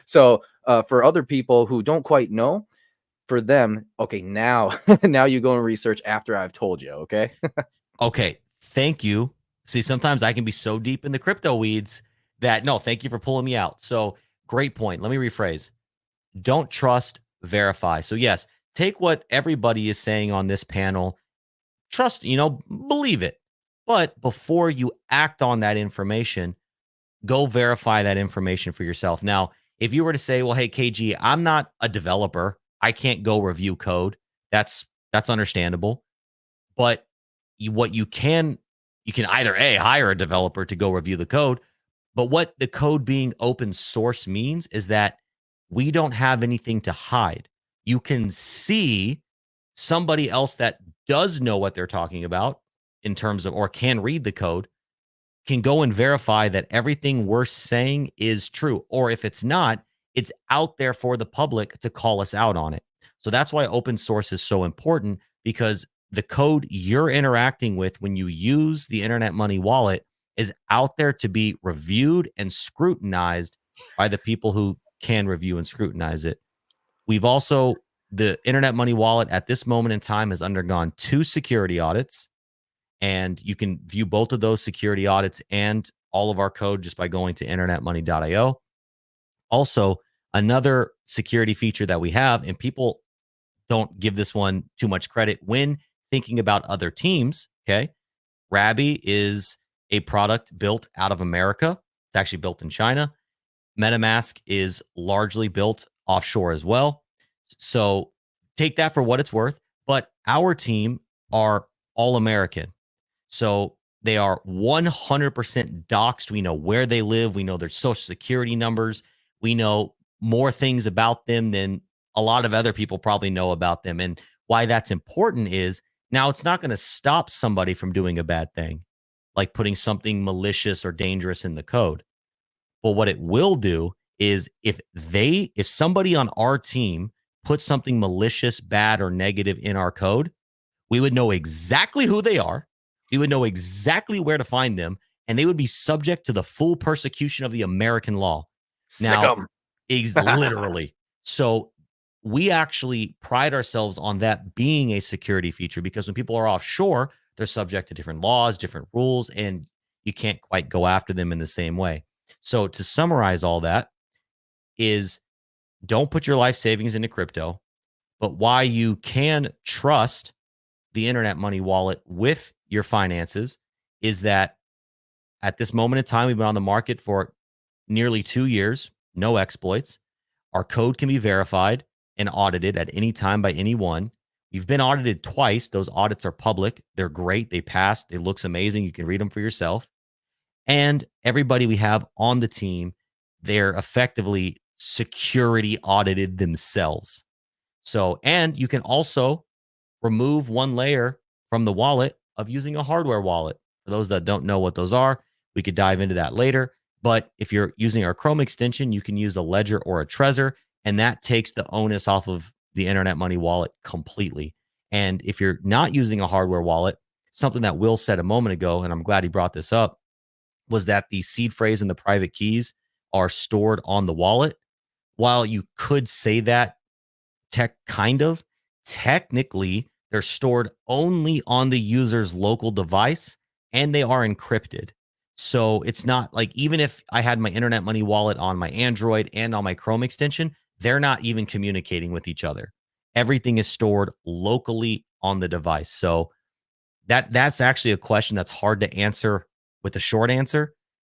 So for other people who don't quite know, for them, okay, now you go and research after I've told you. Okay. Okay. Thank you. See, sometimes I can be so deep in the crypto weeds that no, thank you for pulling me out. So great point. Let me rephrase. Don't trust, verify. So yes, take what everybody is saying on this panel. Trust, believe it. But before you act on that information, go verify that information for yourself. Now, if you were to say, well, hey, KG, I'm not a developer. I can't go review code. That's understandable. But you can either hire a developer to go review the code. But what the code being open source means is that we don't have anything to hide. You can see somebody else that does know what they're talking about in terms of, or can read the code, can go and verify that everything we're saying is true. Or if it's not, it's out there for the public to call us out on it. So that's why open source is so important, because the code you're interacting with when you use the internet money wallet is out there to be reviewed and scrutinized by the people who can review and scrutinize it. We've also, the internet money wallet at this moment in time has undergone 2 security audits, and you can view both of those security audits and all of our code just by going to internetmoney.io. Also, another security feature that we have, and people don't give this one too much credit when thinking about other teams, okay? Rabby is a product built out of America. It's actually built in China. MetaMask is largely built offshore as well. So take that for what it's worth. But our team are all American. So they are 100% doxed. We know where they live. We know their social security numbers. We know more things about them than a lot of other people probably know about them. And why that's important is Now, it's not going to stop somebody from doing a bad thing, like putting something malicious or dangerous in the code. But what it will do is if somebody on our team puts something malicious, bad, or negative in our code, we would know exactly who they are. We would know exactly where to find them, and they would be subject to the full persecution of the American law. Now, literally. So we actually pride ourselves on that being a security feature, because when people are offshore, they're subject to different laws, different rules, and you can't quite go after them in the same way. So to summarize all that is, don't put your life savings into crypto, but why you can trust the internet money wallet with your finances is that at this moment in time, we've been on the market for nearly 2 years, no exploits. Our code can be verified and audited at any time by anyone. You've been audited twice. Those audits are public. They're great. They passed. It looks amazing. You can read them for yourself. And everybody we have on the team, they're effectively security audited themselves. So, and you can also remove one layer from the wallet of using a hardware wallet. For those that don't know what those are, we could dive into that later. But if you're using our Chrome extension, you can use a Ledger or a Trezor, and that takes the onus off of the Internet Money Wallet completely. And if you're not using a hardware wallet, something that Will said a moment ago, and I'm glad he brought this up, was that the seed phrase and the private keys are stored on the wallet. While you could say that technically, they're stored only on the user's local device, and they are encrypted. So it's not like, even if I had my Internet Money Wallet on my Android and on my Chrome extension, they're not even communicating with each other. Everything is stored locally on the device. So that's actually a question that's hard to answer with a short answer,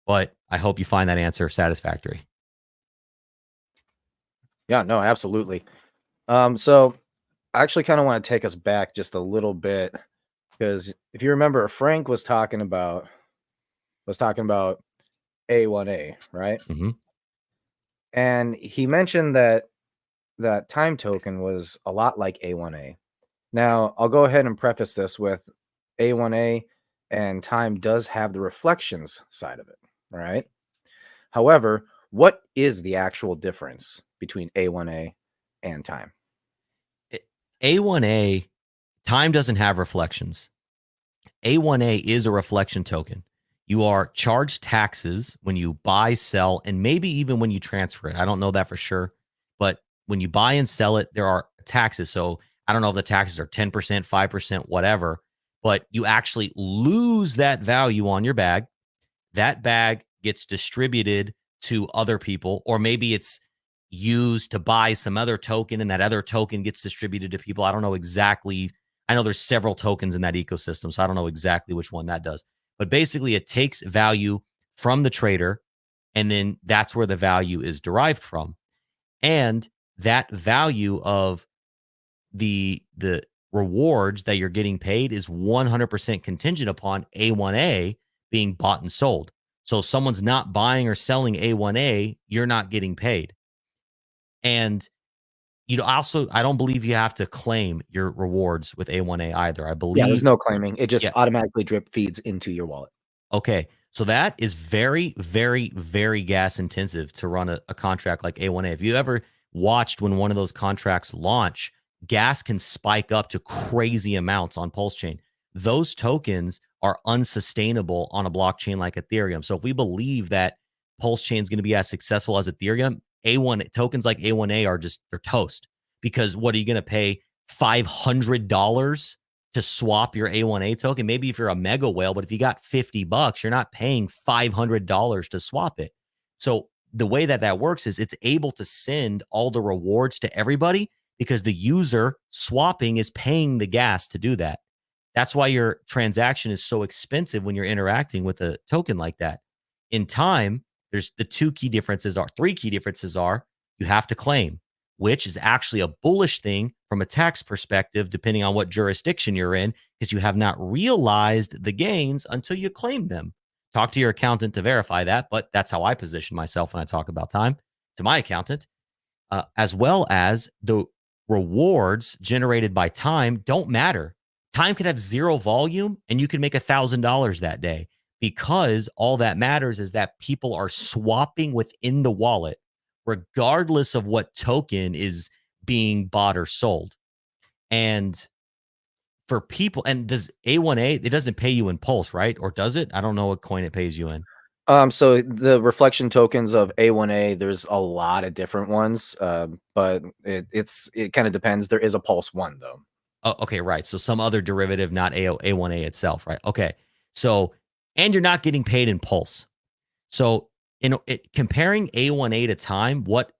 but I hope you find that answer satisfactory. Yeah, no, absolutely. So I actually kind of want to take us back just a little bit, because if you remember, Frank was talking about A1A, right? Mm-hmm. And he mentioned that time token was a lot like A1A. Now, I'll go ahead and preface this with A1A and time does have the reflections side of it, right? However, what is the actual difference between A1A and time? A1A, time doesn't have reflections. A1A is a reflection token. You are charged taxes when you buy, sell, and maybe even when you transfer it. I don't know that for sure, but when you buy and sell it, there are taxes. So I don't know if the taxes are 10%, 5%, whatever, but you actually lose that value on your bag. That bag gets distributed to other people, or maybe it's used to buy some other token, and that other token gets distributed to people. I don't know exactly. I know there's several tokens in that ecosystem, so I don't know exactly which one that does. But basically, it takes value from the trader, and then that's where the value is derived from. And that value of the rewards that you're getting paid is 100% contingent upon A1A being bought and sold. So if someone's not buying or selling A1A, you're not getting paid. And I don't believe you have to claim your rewards with A1A either. I believe there's no claiming. It just automatically drip feeds into your wallet. Okay. So that is very, very, very gas intensive to run a contract like A1A. If you ever watched when one of those contracts launch, gas can spike up to crazy amounts on Pulse Chain. Those tokens are unsustainable on a blockchain like Ethereum. So if we believe that Pulse Chain is going to be as successful as Ethereum, tokens like A1A they're toast. Because what are you going to pay $500 to swap your A1A token? Maybe if you're a mega whale, but if you got $50, you're not paying $500 to swap it. So the way that works is it's able to send all the rewards to everybody, because the user swapping is paying the gas to do that. That's why your transaction is so expensive when you're interacting with a token like that. In time, there's three key differences are you have to claim, which is actually a bullish thing from a tax perspective, depending on what jurisdiction you're in, because you have not realized the gains until you claim them. Talk to your accountant to verify that, but that's how I position myself when I talk about time, to my accountant, as well as the rewards generated by time don't matter. Time could have zero volume and you could make $1,000 that day, because all that matters is that people are swapping within the wallet, regardless of what token is being bought or sold. And for people, and does A1A, it doesn't pay you in Pulse, right? Or does it? I don't know what coin it pays you in. So the reflection tokens of A1A, there's a lot of different ones, but it kind of depends. There is a Pulse one though. Oh, okay, right. So some other derivative, not A1A itself, right? Okay. So, and you're not getting paid in Pulse. So comparing A1A to time, what's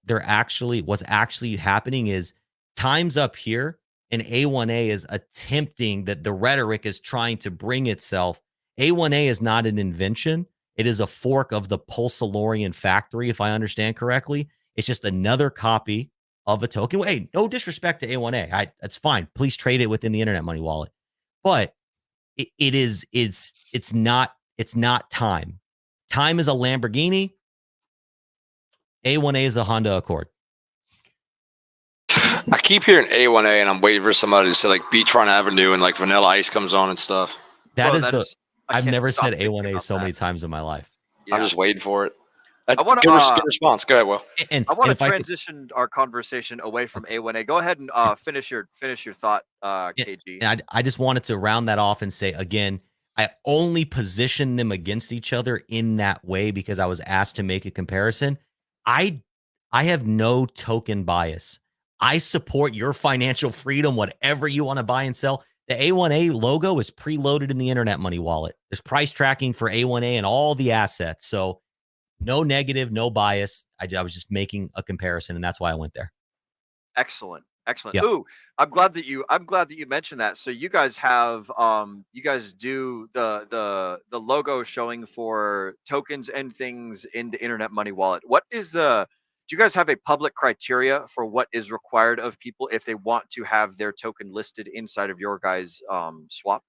actually happening is time's up here and A1A is attempting that the rhetoric is trying to bring itself. A1A is not an invention. It is a fork of the Pulsarian factory, if I understand correctly. It's just another copy of a token. Hey, no disrespect to A1A. That's fine. Please trade it within the Internet Money Wallet. But it's not time. Time is a Lamborghini. A1A is a Honda Accord. I keep hearing A1A, and I'm waiting for somebody to say like Beachfront Avenue and like Vanilla Ice comes on and stuff. I've never said A1A so many times in my life. I'm just waiting for it. I want to good response. Go ahead, Will. I want to transition our conversation away from A1A. Go ahead and finish your thought, KG. And I just wanted to round that off and say again, I only position them against each other in that way because I was asked to make a comparison. I have no token bias. I support your financial freedom, whatever you want to buy and sell. The A1A logo is preloaded in the Internet Money Wallet. There's price tracking for A1A and all the assets. So no negative, no bias. I was just making a comparison, and that's why I went there. Excellent. Yep. Ooh, I'm glad that you mentioned that. So you guys have you guys do the logo showing for tokens and things in the Internet Money Wallet. Do you guys have a public criteria for what is required of people if they want to have their token listed inside of your guys' swap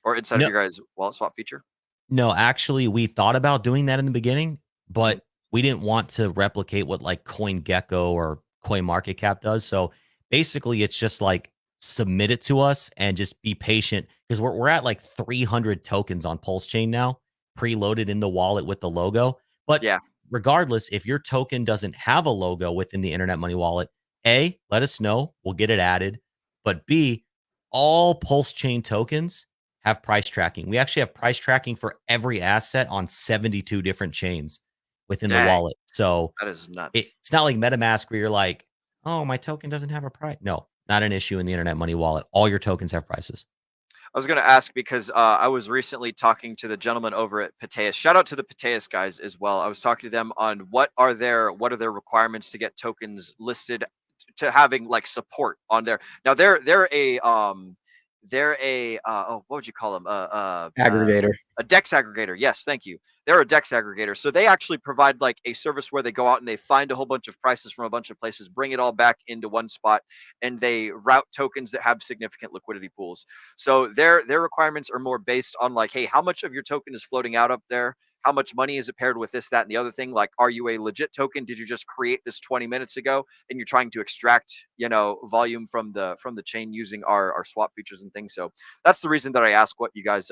or inside of your guys' wallet swap feature? No, actually, we thought about doing that in the beginning, but we didn't want to replicate what like CoinGecko or CoinMarketCap does. So basically, it's just like submit it to us and just be patient because we're at like 300 tokens on Pulse Chain now, preloaded in the wallet with the logo. But yeah, regardless, if your token doesn't have a logo within the Internet Money Wallet, A, let us know. We'll get it added. But B, all Pulse Chain tokens have price tracking. We actually have price tracking for every asset on 72 different chains within the wallet. So that is nuts. It's not like MetaMask where you're like, oh, my token doesn't have a price. No, not an issue in the Internet Money Wallet. All your tokens have prices. I was going to ask because I was recently talking to the gentleman over at Pateus. Shout out to the Pateus guys as well. I was talking to them on what are their requirements to get tokens listed to having like support on there. Now they're a what would you call them? Aggregator. A DEX aggregator. Yes, thank you. They're a DEX aggregator. So they actually provide like a service where they go out and they find a whole bunch of prices from a bunch of places, bring it all back into one spot, and they route tokens that have significant liquidity pools. So their requirements are more based on like, hey, how much of your token is floating out up there? How much money is it paired with this, that, and the other thing? Like, are you a legit token? Did you just create this 20 minutes ago and you're trying to extract, volume from the chain using our swap features and things? So that's the reason that I ask what you guys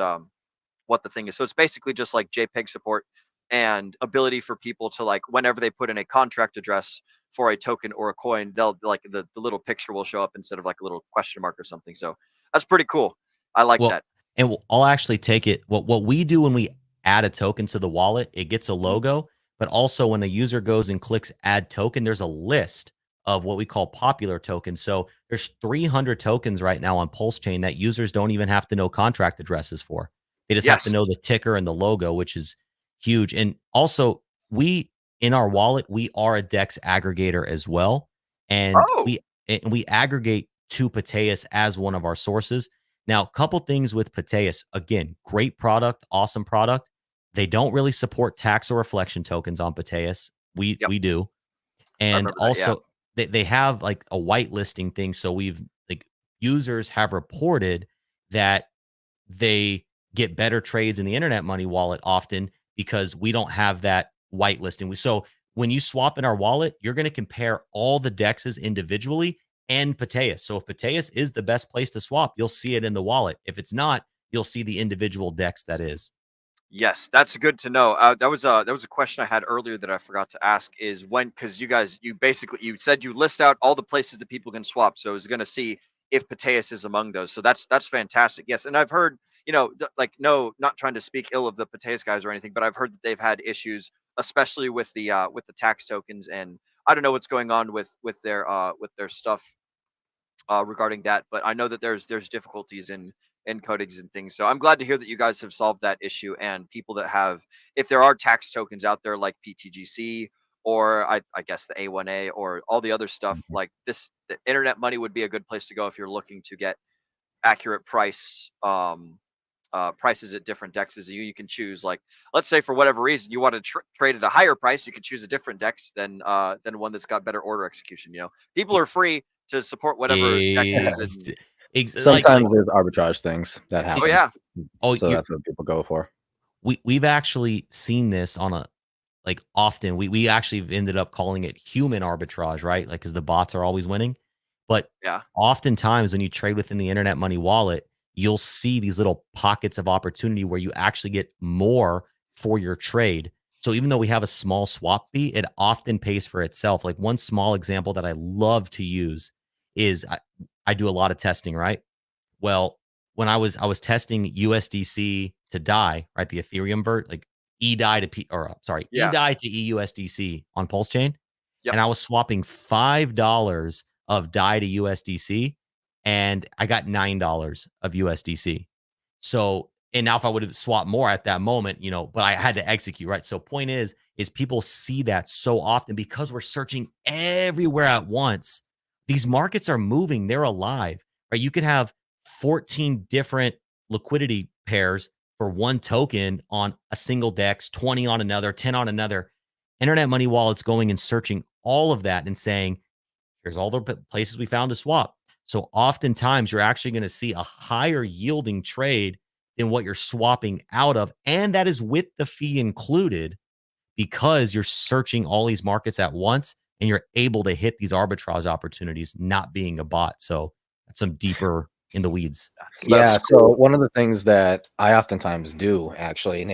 what the thing is. So it's basically just like JPEG support and ability for people to like whenever they put in a contract address for a token or a coin, they'll like the little picture will show up instead of like a little question mark or something. So that's pretty cool. I like that. And I'll actually take it. What we do when we add a token to the wallet, it gets a logo, but also when a user goes and clicks add token, there's a list of what we call popular tokens. So there's 300 tokens right now on Pulse Chain that users don't even have to know contract addresses for. They just have to know the ticker and the logo, which is huge. And also, in our wallet, we are a DEX aggregator as well. And we aggregate to Pateus as one of our sources. Now, a couple things with Pateus. Again, great product, awesome product. They don't really support tax or reflection tokens on Pateus. We do. And also, they have like a whitelisting thing. So users have reported that they get better trades in the Internet Money Wallet often because we don't have that whitelisting. So when you swap in our wallet, you're going to compare all the DEXs individually and Pateus. So if Pateus is the best place to swap, you'll see it in the wallet. If it's not, you'll see the individual DEX that is. Yes, that's good to know. That was a question I had earlier that I forgot to ask. Is when, because you said you list out all the places that people can swap. So I was going to see if Pateus is among those. So that's fantastic. Yes, and I've heard, no, not trying to speak ill of the Pateus guys or anything, but I've heard that they've had issues, especially with the tax tokens, and I don't know what's going on with their stuff regarding that, but I know that there's difficulties in encodings and things. So I'm glad to hear that you guys have solved that issue, and people that have, if there are tax tokens out there like PTGC or I guess the A1A or all the other stuff like this, the internet money would be a good place to go if you're looking to get accurate prices at different dexes. You can choose, like, let's say for whatever reason you want to trade at a higher price, you can choose a different dex than one that's got better order execution. People are free to support whatever dexes. Sometimes there's arbitrage things that happen. Oh yeah. So that's what people go for. We've actually seen this on often. We actually ended up calling it human arbitrage, right? Like, because the bots are always winning. But yeah, oftentimes when you trade within the internet money wallet, you'll see these little pockets of opportunity where you actually get more for your trade. So even though we have a small swap fee, it often pays for itself. Like, one small example that I love to use is I do a lot of testing, right? Well, when I was testing USDC to DAI, right? The Ethereum EDAI to EDAI to EUSDC on Pulse Chain. Yep. And I was swapping $5 of DAI to USDC, and I got $9 of USDC. So, and now if I would have swapped more at that moment, but I had to execute, right? So point is people see that so often because we're searching everywhere at once. These markets are moving, they're alive, right? You could have 14 different liquidity pairs for one token on a single DEX, 20 on another, 10 on another. Internet money wallets going and searching all of that and saying, here's all the places we found to swap. So oftentimes you're actually going to see a higher yielding trade than what you're swapping out of. And that is with the fee included, because you're searching all these markets at once and you're able to hit these arbitrage opportunities, not being a bot. So that's some deeper in the weeds. That's cool. So one of the things that I oftentimes do, actually, and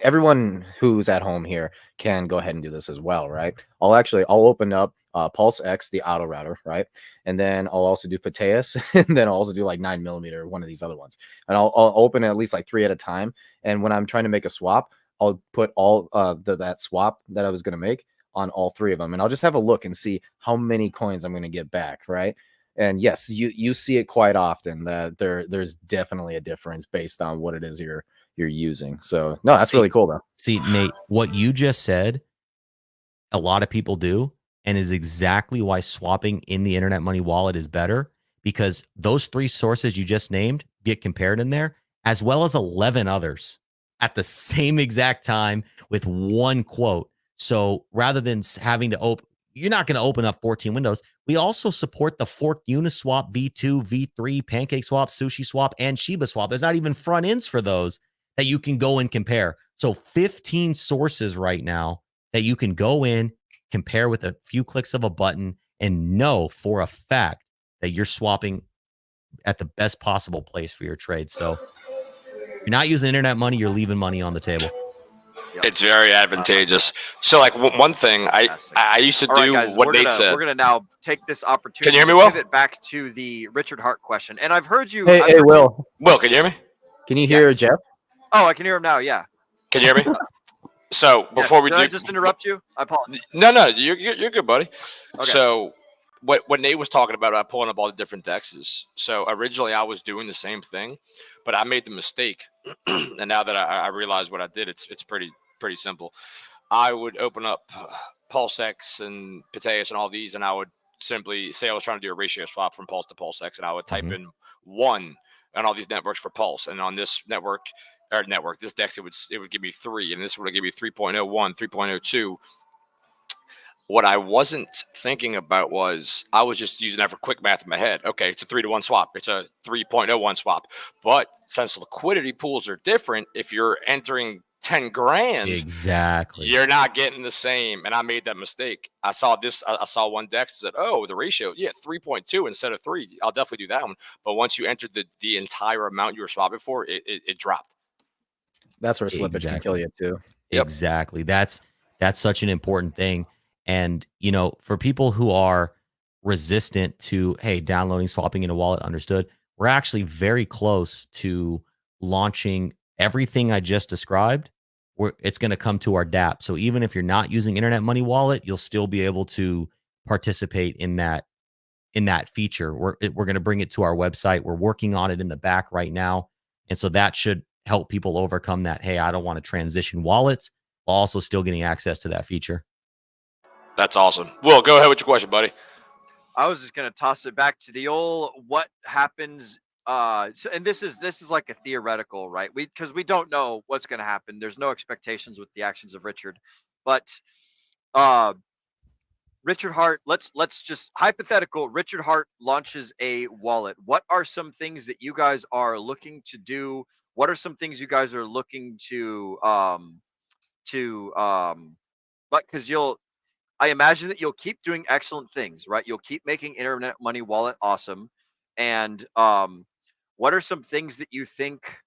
everyone who's at home here can go ahead and do this as well, right? I'll open up Pulse X, the auto router, right? And then I'll also do Pateus, and then I'll also do like 9mm, one of these other ones. And I'll open at least like 3 at a time. And when I'm trying to make a swap, I'll put all that swap that I was going to make on all 3 of them. And I'll just have a look and see how many coins I'm going to get back, right? And yes, you see it quite often that there's definitely a difference based on what it is you're using. So no, that's really cool though. See, Nate, what you just said, a lot of people do, and is exactly why swapping in the internet money wallet is better, because those 3 sources you just named get compared in there, as well as 11 others at the same exact time with one quote. So rather than having to you're not going to open up 14 windows. We also support the Fork Uniswap V2, V3, Pancake Swap, Sushi Swap, and Shiba Swap. There's not even front ends for those that you can go and compare. So 15 sources right now that you can go in, compare with a few clicks of a button, and know for a fact that you're swapping at the best possible place for your trade. So if you're not using internet money, you're leaving money on the table. It's very advantageous. So, like, one thing I used to do, guys, what Nate said. We're gonna now take this opportunity. Can you hear me, Will? To pivot back to the Richard Hart question, and I've heard you. Hey, Will. Will, can you hear me? Can you hear Jeff? Oh, I can hear him now. Yeah. Can you hear me? So before Did I just interrupt you? I apologize. No, you're good, buddy. Okay. So what Nate was talking about pulling up all the different dexes. So originally I was doing the same thing, but I made the mistake, and now that I realize what I did, it's pretty simple. I would open up Pulse X and Pateus and all these, and I would simply say I was trying to do a ratio swap from Pulse to Pulse X, and I would type in 1 on all these networks for Pulse, and on this this dex it would give me 3, and this would give me 3.01, 3.02. What I wasn't thinking about was I was just using that for quick math in my head. Okay, it's a 3-to-1 swap. It's a 3.01 swap. But since liquidity pools are different, if you're entering 10 grand, Exactly. you're not getting the same. And I made that mistake. I saw this. I saw one deck that said, "Oh, the ratio, 3.2 instead of 3." I'll definitely do that one. But once you entered the entire amount you were swapping for, it dropped. That's where slippage can kill you too. Yep. Exactly. That's such an important thing. And for people who are resistant to, hey, downloading, swapping in a wallet, understood. We're actually very close to launching everything I just described. It's going to come to our DApp. So even if you're not using Internet Money Wallet, you'll still be able to participate in that feature. We're going to bring it to our website. We're working on it in the back right now. And so that should help people overcome that, hey, I don't want to transition wallets, while also still getting access to that feature. That's awesome. Will, go ahead with your question, buddy. I was just gonna toss it back to the old what happens. And this is like a theoretical, right? Because we don't know what's gonna happen. There's no expectations with the actions of Richard, but Richard Hart. Let's just hypothetical. Richard Hart launches a wallet. What are some things that you guys are looking to do? What are some things you guys are looking to but because I imagine that you'll keep doing excellent things, right? You'll keep making Internet Money Wallet awesome. And what are some things that you think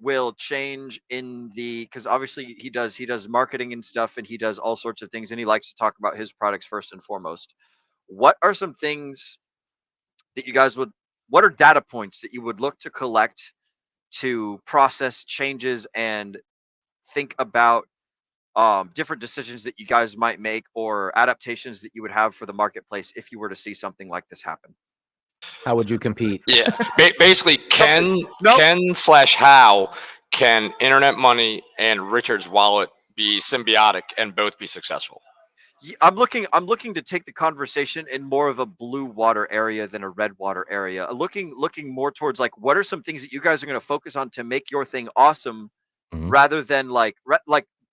will change because obviously he does marketing and stuff, and he does all sorts of things, and he likes to talk about his products first and foremost. What are some things that you guys what are data points that you would look to collect to process changes and think about different decisions that you guys might make or adaptations that you would have for the marketplace if you were to see something like this happen? How would you compete? Yeah, basically, how can Internet Money and Richard's wallet be symbiotic and both be successful? I'm looking to take the conversation in more of a blue water area than a red water area. Looking more towards like what are some things that you guys are going to focus on to make your thing awesome, rather than like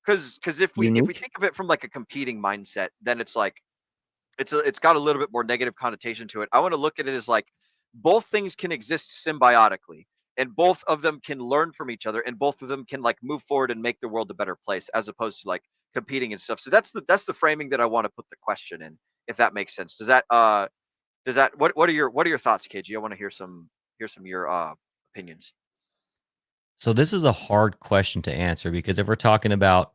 because if we think of it from like a competing mindset, then it's like it's got a little bit more negative connotation to it. I want to look at it as like both things can exist symbiotically, and both of them can learn from each other, and both of them can like move forward and make the world a better place, as opposed to like competing and stuff. So that's the framing that I want to put the question in, if that makes sense. Does that what are your thoughts, KG? I want to hear some of your opinions. So this is a hard question to answer, because if we're talking about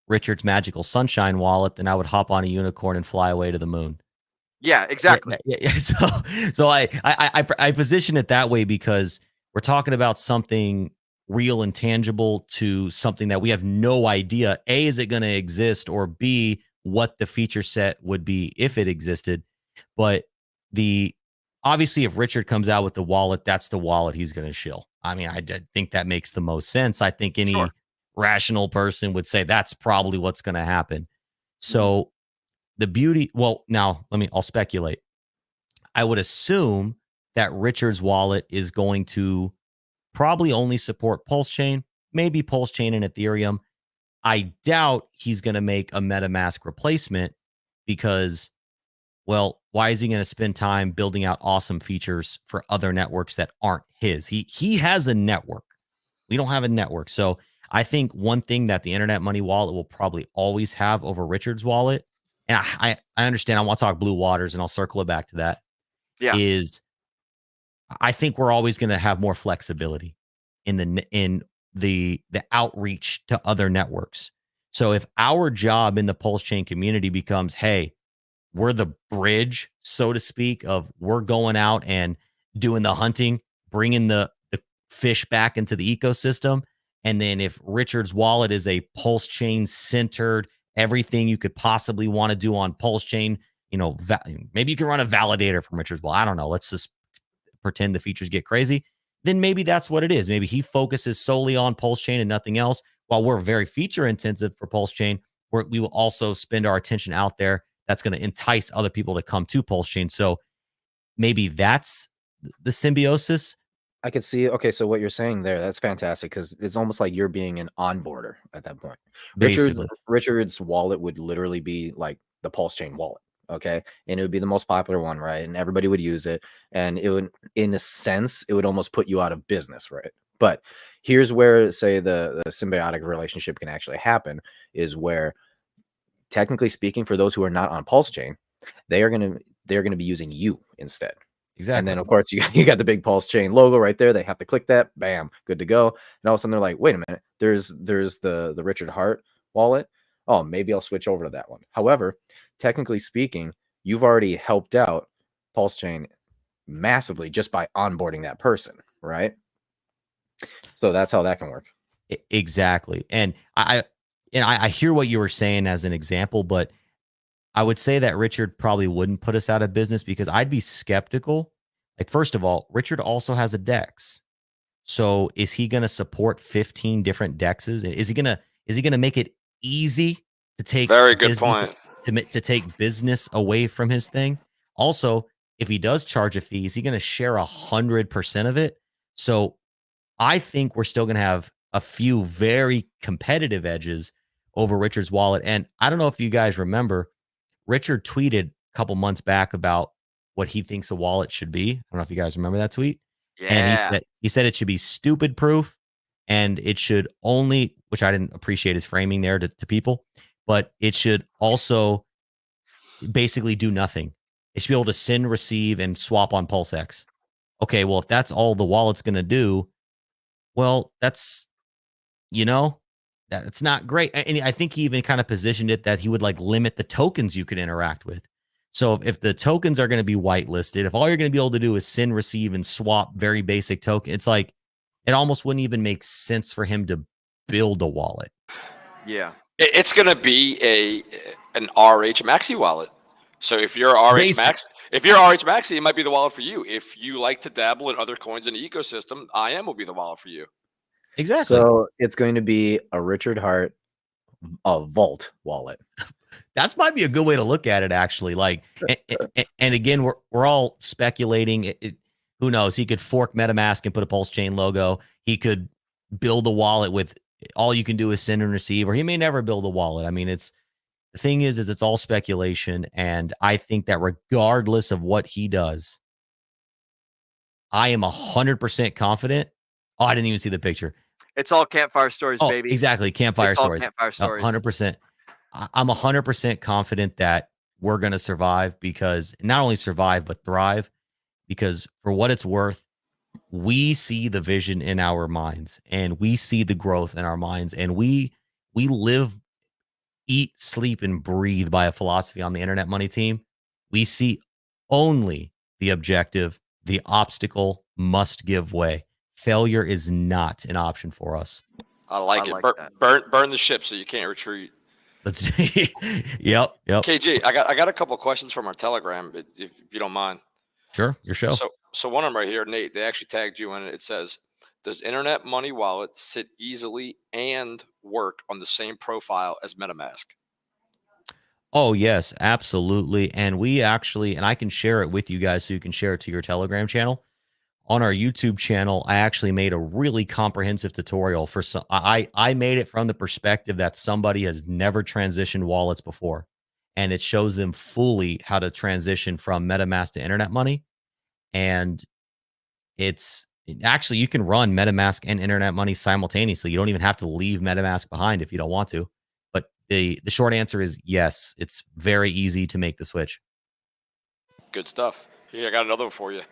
Richard's Magical Sunshine wallet, then I would hop on a unicorn and fly away to the moon. Yeah, exactly. So I position it that way because we're talking about something real and tangible to something that we have no idea. A, is it going to exist, or B, what the feature set would be if it existed. But obviously, if Richard comes out with the wallet, that's the wallet he's going to shill. I mean, I think that makes the most sense. I think any rational person would say that's probably what's going to happen. So the beauty, I'll speculate. I would assume that Richard's wallet is going to probably only support Pulse Chain, maybe Pulse Chain and Ethereum. I doubt he's going to make a MetaMask replacement because, well, why is he going to spend time building out awesome features for other networks that aren't his? He has a network. We don't have a network. So I think one thing that the Internet Money Wallet will probably always have over Richard's wallet, and I understand, I want to talk blue waters, and I'll circle it back to that, is I think we're always going to have more flexibility in the outreach to other networks. So if our job in the Pulse Chain community becomes, hey, we're the bridge, so to speak, of we're going out and doing the hunting, bringing the fish back into the ecosystem. And then if Richard's wallet is a Pulse Chain centered, everything you could possibly want to do on Pulse Chain, maybe you can run a validator from Richard's wallet. I don't know. Let's just pretend the features get crazy. Then maybe that's what it is. Maybe he focuses solely on Pulse Chain and nothing else. While we're very feature intensive for Pulse Chain, we will also spend our attention out there. That's going to entice other people to come to Pulse Chain. So maybe that's the symbiosis. I could see. Okay, so what you're saying there, that's fantastic, because it's almost like you're being an onboarder at that point. Richard's wallet would literally be like the Pulse Chain wallet, okay? And it would be the most popular one, right? And everybody would use it. And it would, in a sense, it would almost put you out of business, right? But here's where, say, the symbiotic relationship can actually happen, is where, technically speaking, for those who are not on Pulse Chain, they're gonna be using you instead. Exactly. And then, of course, you got the big Pulse Chain logo right there. They have to click that, bam, good to go. And all of a sudden they're like, wait a minute, there's the Richard Hart wallet. Oh, maybe I'll switch over to that one. However, technically speaking, you've already helped out Pulse Chain massively just by onboarding that person, right? So that's how that can work. Exactly. And I hear what you were saying as an example, but I would say that Richard probably wouldn't put us out of business, because I'd be skeptical. Like, first of all, Richard also has a DEX. So is he going to support 15 different DEXs? Is he going to make it easy to take Very good business, point. to take business away from his thing? Also, if he does charge a fee, is he going to share 100% of it? So I think we're still going to have a few very competitive edges over Richard's wallet. And I don't know if you guys remember, Richard tweeted a couple months back about what he thinks a wallet should be. I don't know if you guys remember that tweet. Yeah. And he said it should be stupid proof, and it should only, which I didn't appreciate his framing there to people, but it should also basically do nothing. It should be able to send, receive, and swap on PulseX. Okay, well, if that's all the wallet's going to do, well, that's not great. And I think he even kind of positioned it that he would like limit the tokens you could interact with. So if the tokens are going to be whitelisted, if all you're going to be able to do is send, receive, and swap very basic token, it's like, it almost wouldn't even make sense for him to build a wallet. Yeah. It's going to be an RH Maxi wallet. So if you're RH Maxi, it might be the wallet for you. If you like to dabble in other coins in the ecosystem, IM will be the wallet for you. Exactly. So it's going to be a Richard Hart, a Vault wallet. That's might be a good way to look at it, actually. Like, and again, we're all speculating. Who knows? He could fork MetaMask and put a Pulse Chain logo. He could build a wallet with all you can do is send and receive, or he may never build a wallet. I mean, the thing is it's all speculation, and I think that regardless of what he does, I am 100% confident. Oh, I didn't even see the picture. It's all campfire stories, baby. Exactly, campfire stories. Campfire stories. 100%. I'm 100% confident that we're going to survive, because not only survive, but thrive, because for what it's worth, we see the vision in our minds, and we see the growth in our minds, and we live, eat, sleep, and breathe by a philosophy on the Internet Money team. We see only the objective. The obstacle must give way. Failure is not an option for us. I like it. Burn the ship so you can't retreat. Let's see. Yep. KG, I got a couple of questions from our Telegram, if you don't mind. Sure, your show. So one of them right here, Nate, they actually tagged you in it. It says, does Internet Money Wallet sit easily and work on the same profile as MetaMask? Oh, yes, absolutely. And we actually, and I can share it with you guys so you can share it to your Telegram channel. On our YouTube channel, I actually made a really comprehensive tutorial for some. I made it from the perspective that somebody has never transitioned wallets before, and it shows them fully how to transition from MetaMask to Internet Money. And it's actually, you can run MetaMask and Internet Money simultaneously. You don't even have to leave MetaMask behind if you don't want to. But the short answer is yes, it's very easy to make the switch. Good stuff. Here, I got another one for you.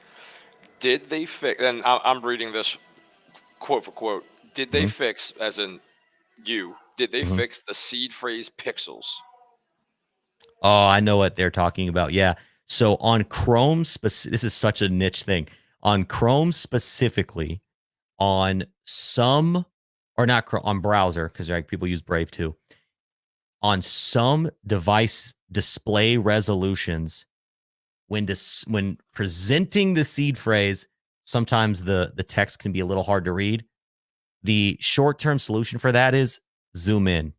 Did they fix, and I'm reading this quote for quote, did they fix, as in you, did they fix the seed phrase pixels? Oh, I know what they're talking about. Yeah. So on Chrome, this is such a niche thing. On Chrome specifically, on some, or not Chrome, on browser, because people use Brave too. On some device display resolutions, when presenting the seed phrase, sometimes the text can be a little hard to read. The short-term solution for that is zoom in.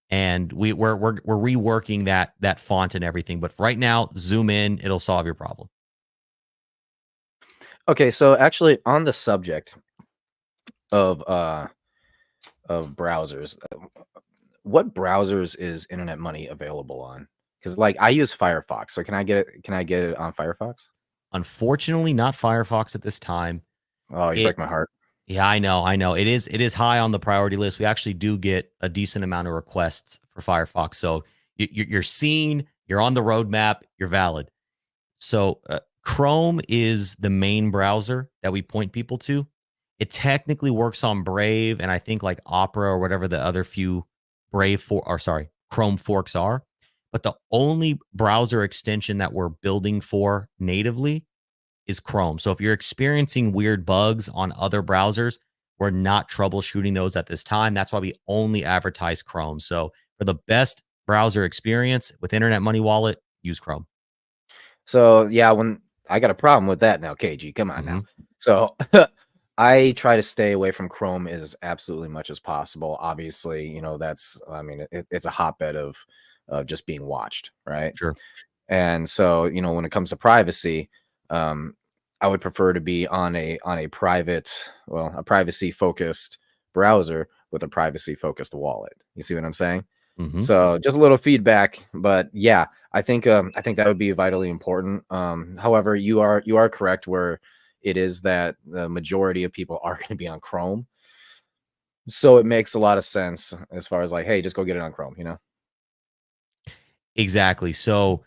And we're reworking that font and everything. But right now, zoom in, it'll solve your problem. Okay, so actually on the subject of browsers, what browsers is Internet Money available on? Because like I use Firefox, so can I get it on Firefox? Unfortunately, not Firefox at this time. Oh, you break my heart. Yeah, I know. It is high on the priority list. We actually do get a decent amount of requests for Firefox. So you're seen, you're on the roadmap, you're valid. So Chrome is the main browser that we point people to. It technically works on Brave and I think like Opera or whatever the other few Chrome forks are. But the only browser extension that we're building for natively is Chrome. So if you're experiencing weird bugs on other browsers, we're not troubleshooting those at this time. That's why we only advertise Chrome. So for the best browser experience with Internet Money Wallet, use Chrome. So yeah, when I got a problem with that now, KG, come on now. So I try to stay away from Chrome as absolutely much as possible. Obviously, you know, that's, I mean, it's a hotbed of just being watched, right? Sure. And so, you know, when it comes to privacy, I would prefer to be on a private, well, a privacy focused browser with a privacy focused wallet. You see what I'm saying? So just a little feedback, but yeah, I think that would be vitally important. However, you are correct where it is that the majority of people are going to be on Chrome. So it makes a lot of sense as far as like, hey, just go get it on Chrome, you know? Exactly. So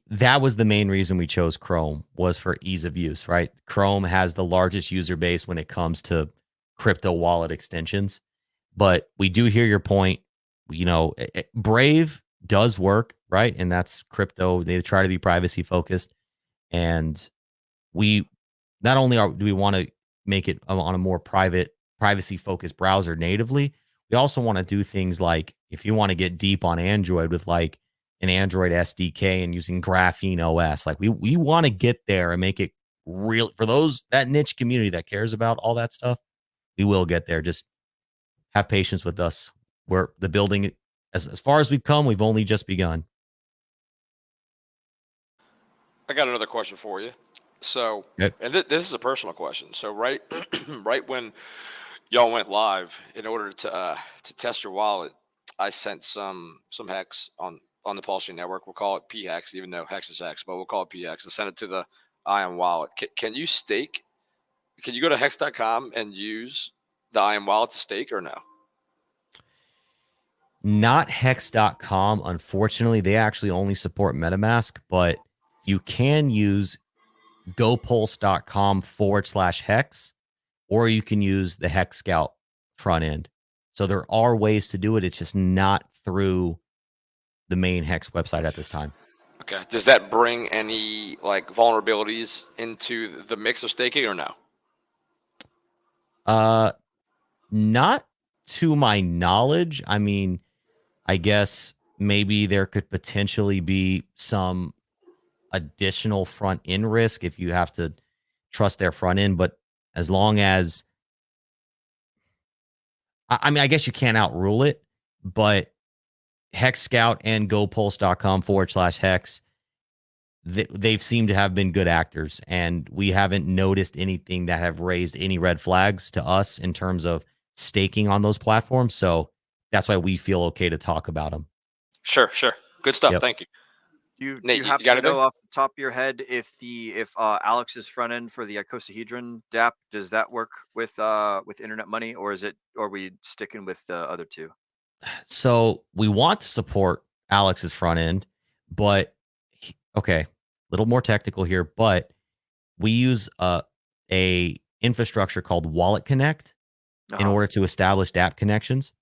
that was the main reason we chose Chrome, was for ease of use, right? Chrome has the largest user base when it comes to crypto wallet extensions. But we do hear your point. You know, Brave does work, right? And that's crypto. They try to be privacy focused. And we not only do we want to make it on a more privacy focused browser natively, we also want to do things like, if you want to get deep on Android with like an Android SDK and using Graphene OS, like we want to get there and make it real for that niche community that cares about all that stuff. We will get there. Just have patience with us. We're the building, as far as we've come, we've only just begun. I got another question for you. So, Yep. and this is a personal question. So, right, right when y'all went live, in order to test your wallet, I sent some hex on the Pulse Chain network. We'll call it P hex, even though hex is hex, but we'll call it P hex. I sent it to the IAM wallet. Can you stake? Can you go to hex.com and use the IAM wallet to stake or no? Not hex.com. Unfortunately, they actually only support MetaMask, but you can use gopulse.com/hex, or you can use the Hex Scout front end. So there are ways to do it. It's just not through the main Hex website at this time. Okay. Does that bring any like vulnerabilities into the mix of staking or no? Not to my knowledge. I mean, I guess maybe there could potentially be some additional front end risk if you have to trust their front end, but as long as, I mean, I guess you can't outrule it, but Hex Scout and gopulse.com/hex, they've seemed to have been good actors, and we haven't noticed anything that have raised any red flags to us in terms of staking on those platforms. So that's why we feel okay to talk about them. Sure. Good stuff. Yep. Thank you. Do Nate, you you happen got to anything? know off the top of your head if Alex's front end for the icosahedron DApp, does that work with Internet Money, or are we sticking with the other two? So we want to support Alex's front end, but okay, a little more technical here, but we use a infrastructure called Wallet Connect in order to establish DApp connections.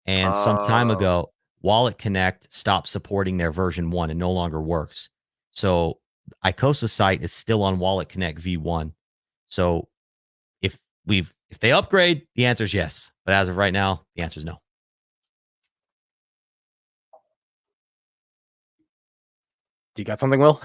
And some time ago, Wallet Connect stopped supporting their version 1 and no longer works. So Icosa's site is still on Wallet Connect V1. So if they upgrade, the answer is yes. But as of right now, the answer is no. Do you got something, Will?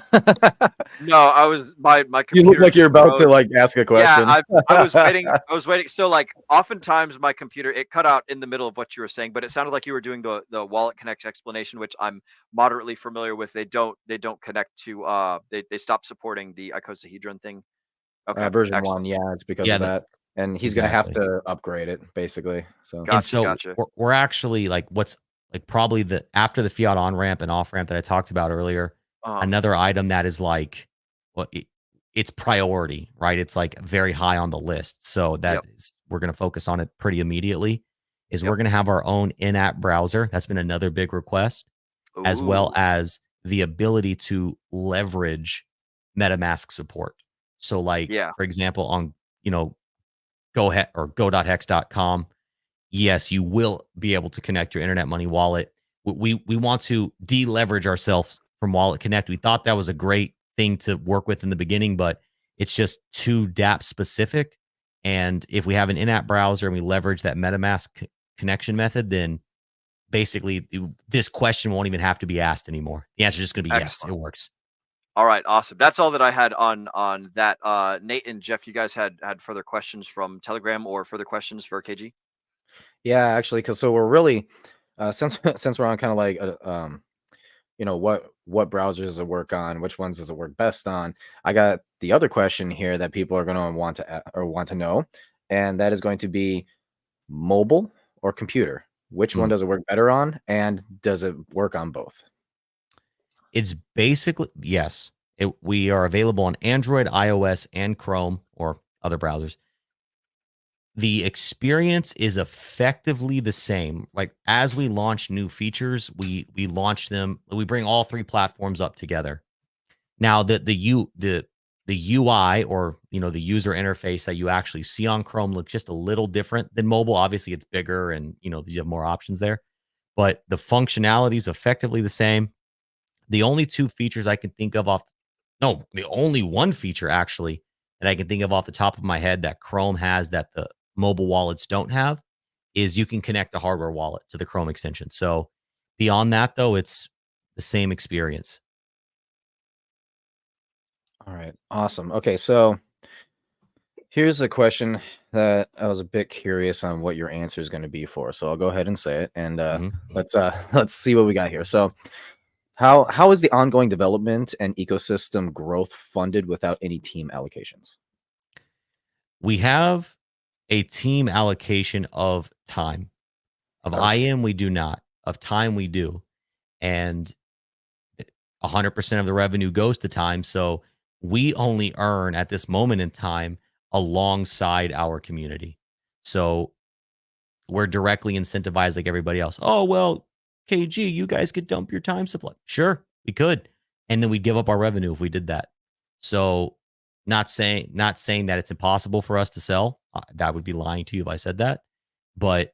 No, I was my computer. You look like you're about to froze. like ask a question. Yeah, I was waiting. I was waiting. So like, oftentimes my computer, it cut out in the middle of what you were saying, but it sounded like you were doing the Wallet Connect explanation, which I'm moderately familiar with. They don't connect to they stopped supporting the icosahedron thing. Okay, Version excellent. 1, yeah, it's because Yeah, of that. And he's gonna have exactly. to upgrade it, basically. So Gotcha, And so gotcha. we're actually like, what's like probably after the fiat on ramp and off ramp that I talked about earlier, another item that is like, well, it's priority, right? It's like very high on the list. So that is, we're going to focus on it pretty immediately. Is we're going to have our own in-app browser. That's been another big request, as well as the ability to leverage MetaMask support. So like, for example, on, go.hex.com, yes, you will be able to connect your internet money wallet. We want to deleverage ourselves from Wallet Connect. We thought that was a great thing to work with in the beginning, but it's just too DApp specific. And if we have an in-app browser and we leverage that MetaMask connection method, then basically this question won't even have to be asked anymore. The answer is just going to be yes, it works. All right, awesome. That's all that I had on that. Nate and Jeff, you guys had further questions from Telegram or further questions for KG? Yeah, actually, because so we're really since we're on kind of like what browsers does it work on, which ones does it work best on. I got the other question here that people are going to want to know, and that is going to be mobile or computer. Which one does it work better on, and does it work on both? It's basically yes. We are available on Android, iOS, and Chrome or other browsers. The experience is effectively the same. Like as we launch new features, we launch them. We bring all three platforms up together. Now the UI or the user interface that you actually see on Chrome looks just a little different than mobile. Obviously, it's bigger and you have more options there, but the functionality is effectively the same. The only two features I can think of the only one feature actually that I can think of off the top of my head that Chrome has that the mobile wallets don't have is you can connect a hardware wallet to the Chrome extension. So beyond that, though, it's the same experience. All right, awesome. Okay, so here's a question that I was a bit curious on what your answer is going to be for. So I'll go ahead and say it, and let's see what we got here. So how is the ongoing development and ecosystem growth funded without any team allocations? We have a team allocation of time. Of IM, we do not. Of time, we do. And 100% of the revenue goes to time. So we only earn at this moment in time alongside our community. So we're directly incentivized like everybody else. Oh, well, KG, you guys could dump your time supply. Sure, we could. And then we'd give up our revenue if we did that. So not saying that it's impossible for us to sell. That would be lying to you if I said that. But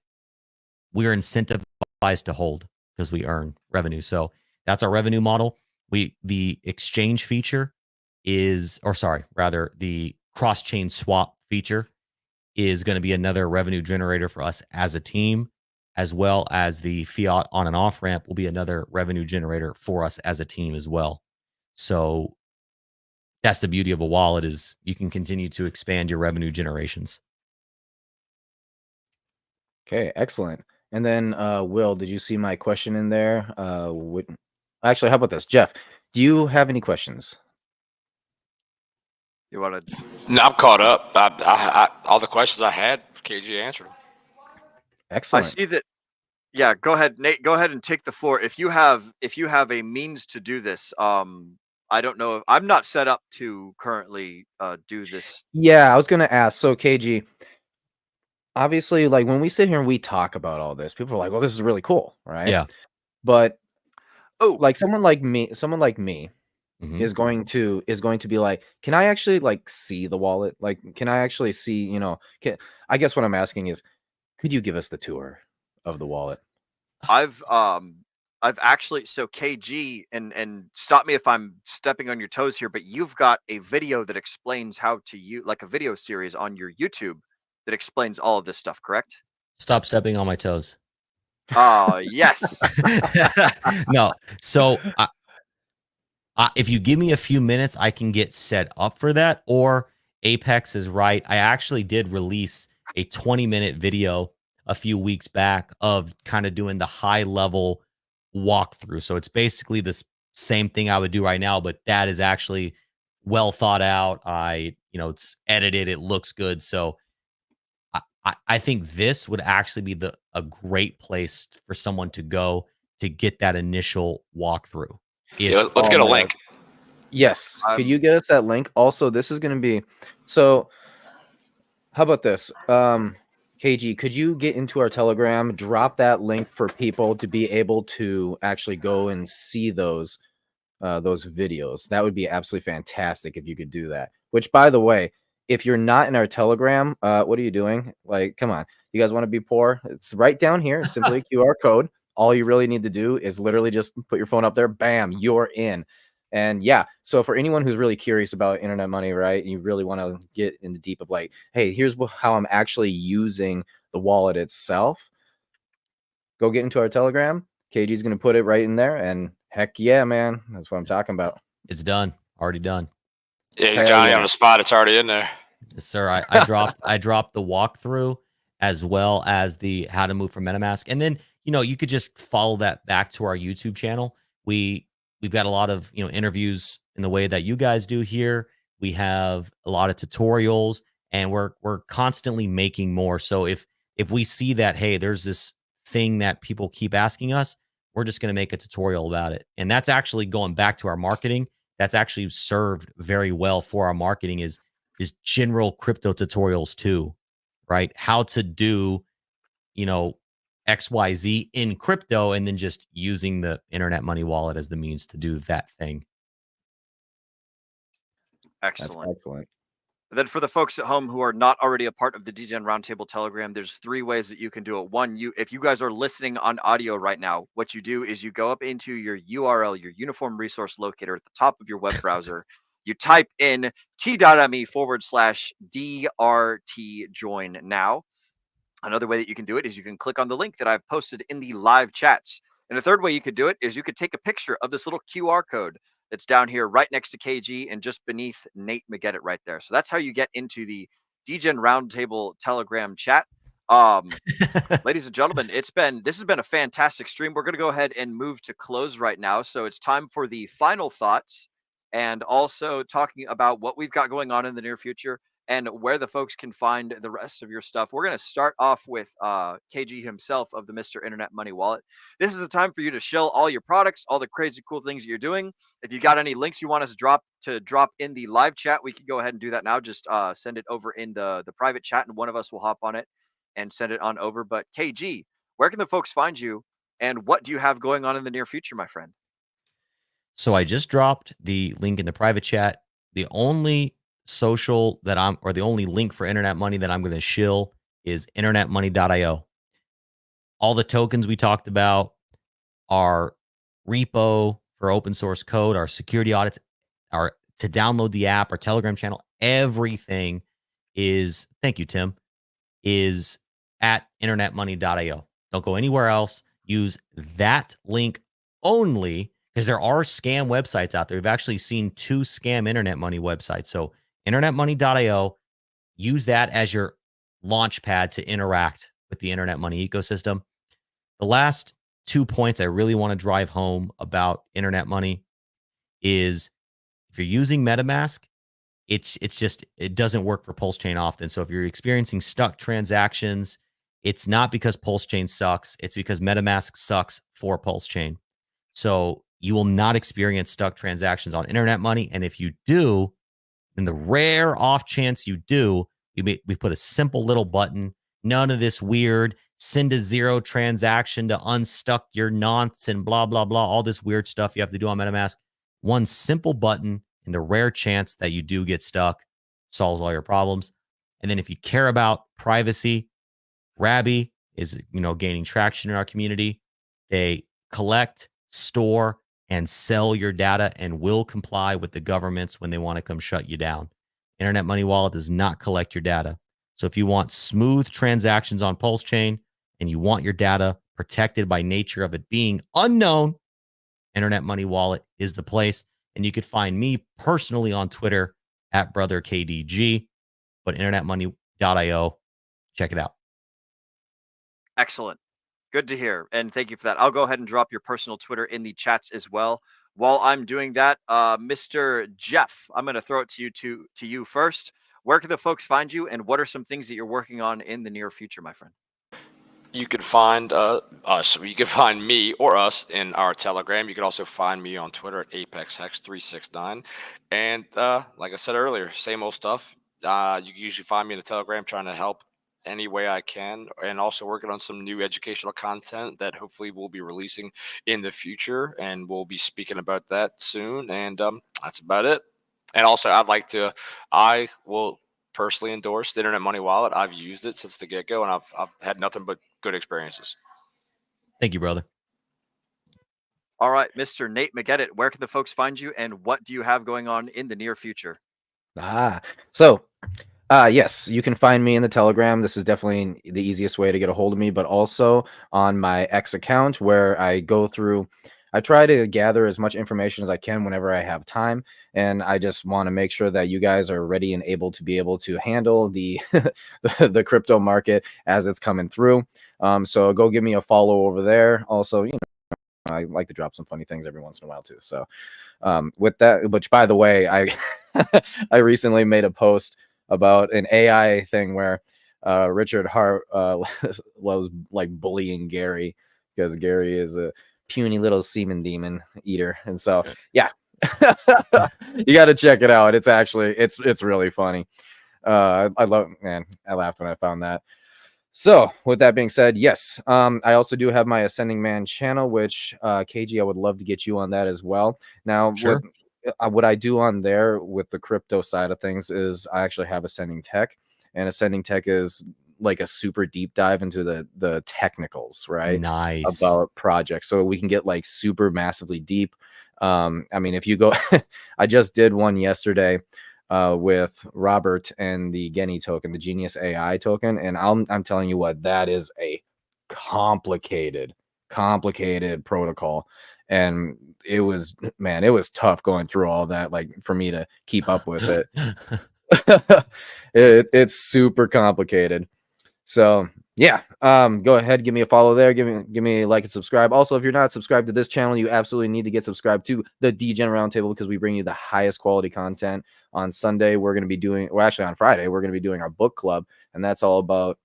we are incentivized to hold because we earn revenue. So that's our revenue model. The exchange feature the cross-chain swap feature is going to be another revenue generator for us as a team, as well as the fiat on and off ramp will be another revenue generator for us as a team as well. So that's the beauty of a wallet is you can continue to expand your revenue generations. Okay, excellent. And then Will, did you see my question in there? Actually, how about this? Jeff, do you have any questions? You want to? No, I'm caught up. I all the questions I had, KG answered. Excellent. I see that. Yeah, go ahead, Nate. Go ahead and take the floor. If you have a means to do this, I don't know. I'm not set up to currently do this. Yeah, I was gonna ask. So KG, obviously, like when we sit here and we talk about all this, people are like, "Well, this is really cool, right?" Yeah. But like someone like me is going to be like, "Can I actually like see the wallet? Like, can I actually see? I guess what I'm asking is, could you give us the tour of the wallet?" I've actually, so KG, and stop me if I'm stepping on your toes here, but you've got a video that explains how to use, like a video series on your YouTube that explains all of this stuff, correct? Stop stepping on my toes. Oh, yes. No. So if you give me a few minutes, I can get set up for that. Or Apex is right. I actually did release a 20-minute video a few weeks back of kind of doing the high level walkthrough. So it's basically the same thing I would do right now, but that is actually well thought out. It's edited. It looks good. So I think this would actually be a great place for someone to go to get that initial walkthrough. Let's get a link. Yes. Could you get us that link? Also, this is going to be so. How about this? KG, could you get into our Telegram, drop that link for people to be able to actually go and see those videos? That would be absolutely fantastic if you could do that. Which, by the way, if you're not in our Telegram, what are you doing? Like, come on, you guys want to be poor? It's right down here. It's simply a QR code. All you really need to do is literally just put your phone up there. Bam, you're in. And yeah, so for anyone who's really curious about internet money, right, and you really want to get in the deep of like, hey, here's how I'm actually using the wallet itself, go get into our Telegram. KG's going to put it right in there. And heck yeah, man, that's what I'm talking about. It's done. Already done. Yeah, he's Johnny on the spot. It's already in there. Yes, sir. I dropped the walkthrough as well as the how to move from MetaMask. And then, you could just follow that back to our YouTube channel. We've got a lot of, interviews in the way that you guys do here. We have a lot of tutorials, and we're constantly making more. So if we see that, hey, there's this thing that people keep asking us, we're just going to make a tutorial about it. And that's actually going back to our marketing. That's actually served very well for our marketing is general crypto tutorials too, right? How to do, XYZ in crypto, and then just using the internet money wallet as the means to do that thing. Excellent. That's excellent. Then for the folks at home who are not already a part of the Degen Roundtable Telegram, there's 3 ways that you can do it. One, if you guys are listening on audio right now, what you do is you go up into your URL, your Uniform Resource Locator at the top of your web browser. You type in t.me/DRT join now. Another way that you can do it is you can click on the link that I've posted in the live chats. And a third way you could do it is you could take a picture of this little QR code that's down here right next to KG and just beneath Nate Mageddit right there. So that's how you get into the Degen Roundtable Telegram chat. Ladies and gentlemen, this has been a fantastic stream. We're going to go ahead and move to close right now. So it's time for the final thoughts and also talking about what we've got going on in the near future and where the folks can find the rest of your stuff. We're going to start off with KG himself of the Mr. Internet Money Wallet. This is the time for you to shill all your products, all the crazy cool things that you're doing. If you got any links you want us to drop in the live chat, we can go ahead and do that now. Just send it over in the private chat, and one of us will hop on it and send it on over. But KG, where can the folks find you, and what do you have going on in the near future, my friend? So I just dropped the link in the private chat. The only social that the only link for internet money that I'm going to shill is internetmoney.io. All the tokens we talked about, our repo for open source code, our security audits, our to download the app, our Telegram channel, everything is, thank you, Tim, is at internetmoney.io. Don't go anywhere else. Use that link only, because there are scam websites out there. We've actually seen 2 scam internet money websites. So internetmoney.io, use that as your launch pad to interact with the internet money ecosystem. The last 2 points I really want to drive home about internet money is if you're using MetaMask, it doesn't work for Pulse Chain often. So if you're experiencing stuck transactions, it's not because Pulse Chain sucks. It's because MetaMask sucks for Pulse Chain. So you will not experience stuck transactions on internet money. And if you do, in the rare off chance you do, we put a simple little button. None of this weird send a 0 transaction to unstuck your nonce and blah, blah, blah. All this weird stuff you have to do on MetaMask. One simple button, in the rare chance that you do get stuck, solves all your problems. And then if you care about privacy, Rabby is, gaining traction in our community. They collect, store, and sell your data and will comply with the governments when they want to come shut you down. Internet Money Wallet does not collect your data. So if you want smooth transactions on Pulse Chain and you want your data protected by nature of it being unknown, Internet Money Wallet is the place. And you could find me personally on Twitter at BrotherKDG, but internetmoney.io, check it out. Excellent. Good to hear. And thank you for that. I'll go ahead and drop your personal Twitter in the chats as well. While I'm doing that, Mr. Jeff, I'm going to throw it to you first. Where can the folks find you, and what are some things that you're working on in the near future, my friend? You can find us. You can find me or us in our Telegram. You can also find me on Twitter at ApexHex369. And like I said earlier, same old stuff. You can usually find me in the Telegram trying to help any way I can, and also working on some new educational content that hopefully we'll be releasing in the future, and we'll be speaking about that soon. And that's about it. And also, I will personally endorse the Internet Money Wallet. I've used it since the get go, and I've had nothing but good experiences. Thank you, brother. All right, Mr. Nate McGettit, where can the folks find you, and what do you have going on in the near future? Yes, you can find me in the Telegram. This is definitely the easiest way to get a hold of me, but also on my X account where I try to gather as much information as I can whenever I have time. And I just want to make sure that you guys are ready and able to handle the the crypto market as it's coming through. So go give me a follow over there. Also, I like to drop some funny things every once in a while too. So with that, which by the way, I I recently made a post about an AI thing where Richard Hart was like bullying Gary because Gary is a puny little semen demon eater, and so yeah, you got to check it out. It's really funny. I laughed when I found that. So with that being said, yes, I also do have my Ascending Man channel, which KG, I would love to get you on that as well. Now, Sure. what I do on there with the crypto side of things is I actually have Ascending Tech, and Ascending Tech is like a super deep dive into the technicals, right? Nice. About projects, so we can get like super massively deep. I mean, if you go, I just did one yesterday with Robert and the Geni token, the Genius AI token, and I'm telling you what, that is a complicated protocol, and it was tough going through all that, like for me to keep up with it. It's super complicated. So yeah, go ahead, give me a follow there, give me a like and subscribe. Also, if you're not subscribed to this channel, you absolutely need to get subscribed to the Degen Roundtable, because we bring you the highest quality content. On Sunday, we're going to be doing, well, actually on Friday, we're going to be doing our book club, and that's all about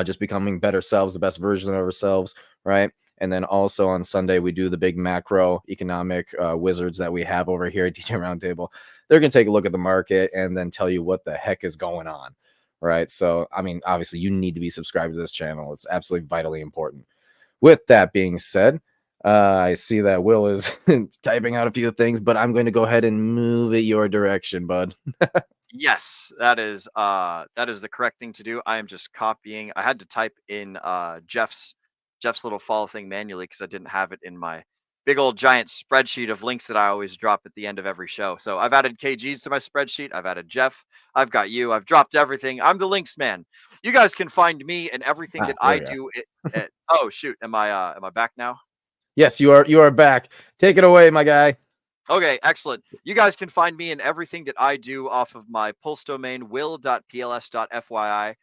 just becoming better selves, the best version of ourselves, right? And then also on Sunday, we do the big macro economic wizards that we have over here at DJ Roundtable. They're going to take a look at the market and then tell you what the heck is going on, right? So, I mean, obviously, you need to be subscribed to this channel. It's absolutely vitally important. With that being said, I see that Will is typing out a few things, but I'm going to go ahead and move it your direction, bud. Yes, that is the correct thing to do. I am just copying. I had to type in Jeff's little follow thing manually because I didn't have it in my big old giant spreadsheet of links that I always drop at the end of every show. So I've added KG's to my spreadsheet. I've added Jeff. I've got you. I've dropped everything. I'm the links man. You guys can find me and everything that I do. Oh shoot, am I back now? Yes, you are back. Take it away, my guy. Okay, excellent. You guys can find me in everything that I do off of my Pulse domain, will.pls.fyi.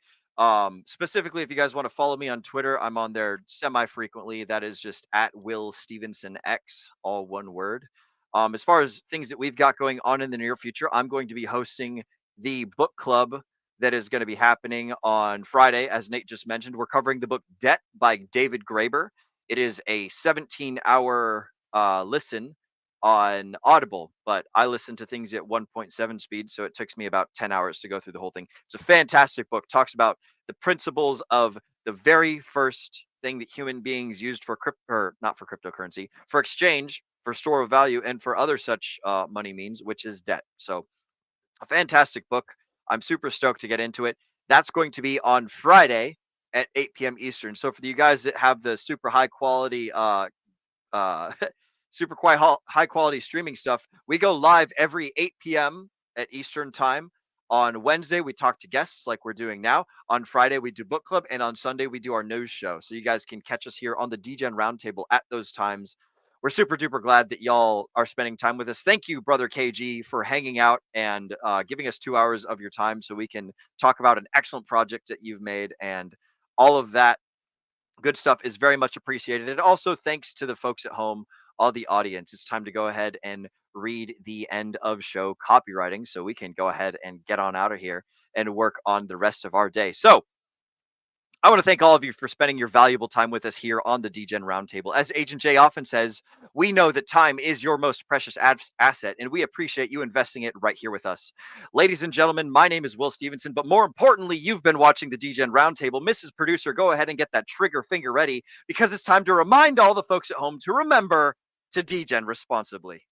Specifically, if you guys want to follow me on Twitter, I'm on there semi-frequently. That is just at Will Stevenson X, all one word. As far as things that we've got going on in the near future, I'm going to be hosting the book club that is going to be happening on Friday. As Nate just mentioned, we're covering the book Debt by David Graeber. It is a 17-hour listen on Audible, but I listen to things at 1.7 speed, so it takes me about 10 hours to go through the whole thing. It's a fantastic book. Talks about the principles of the very first thing that human beings used for not for cryptocurrency, for exchange, for store of value, and for other such money means, which is debt. So a fantastic book. I'm super stoked to get into it. That's going to be on Friday at 8 p.m. Eastern. So for you guys that have the super high quality super high quality streaming stuff, we go live every 8 p.m. at Eastern time. On Wednesday, we talk to guests like we're doing now. On Friday, we do book club. And on Sunday, we do our news show. So you guys can catch us here on the Degen Roundtable at those times. We're super duper glad that y'all are spending time with us. Thank you, Brother KG, for hanging out and giving us 2 hours of your time so we can talk about an excellent project that you've made, and all of that good stuff is very much appreciated. And also thanks to the folks at home, all the audience. It's time to go ahead and read the end of show copywriting so we can go ahead and get on out of here and work on the rest of our day. So I want to thank all of you for spending your valuable time with us here on the Degen Roundtable. As Agent J often says, we know that time is your most precious asset, and we appreciate you investing it right here with us. Ladies and gentlemen, my name is Will Stevenson, but more importantly, you've been watching the Degen Roundtable. Mrs. Producer, go ahead and get that trigger finger ready, because it's time to remind all the folks at home to remember to Degen responsibly.